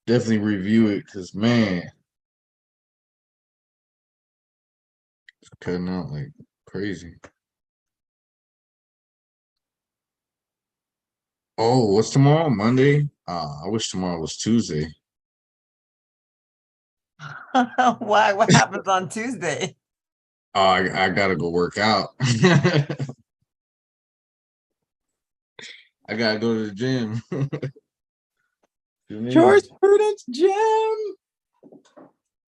definitely review it, because man, it's cutting out like crazy. Oh, what's tomorrow? Monday? I wish tomorrow was Tuesday. Why? What happens on Tuesday? Oh, I gotta go work out. I gotta go to the gym. Jurisprudence gym.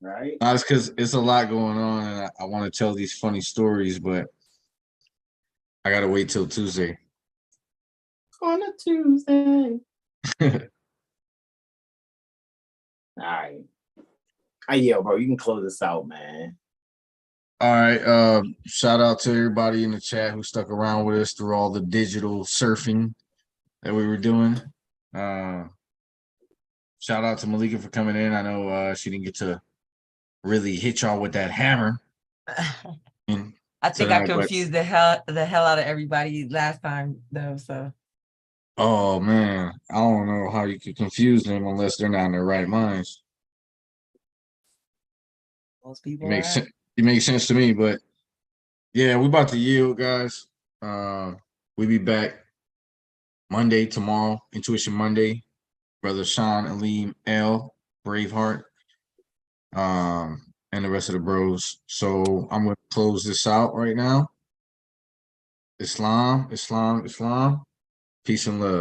Right. It's because it's a lot going on, and I want to tell these funny stories, but I gotta wait till Tuesday. On a Tuesday. All right. Yeah, bro, you can close this out, man. All right. Shout out to everybody in the chat who stuck around with us through all the digital surfing that we were doing. Shout out to Malika for coming in. I know she didn't get to really hit y'all with that hammer. I think I confused the hell out of everybody last time though. So. Oh man, I don't know how you could confuse them unless they're not in their right minds. Most people it makes sense to me, but yeah, we about to yield, guys. We be back Monday, tomorrow, Intuition Monday. Brother Sean Aleem L, Braveheart, and the rest of the bros. So I'm gonna close this out right now. Islam, Islam, Islam. Peace and love.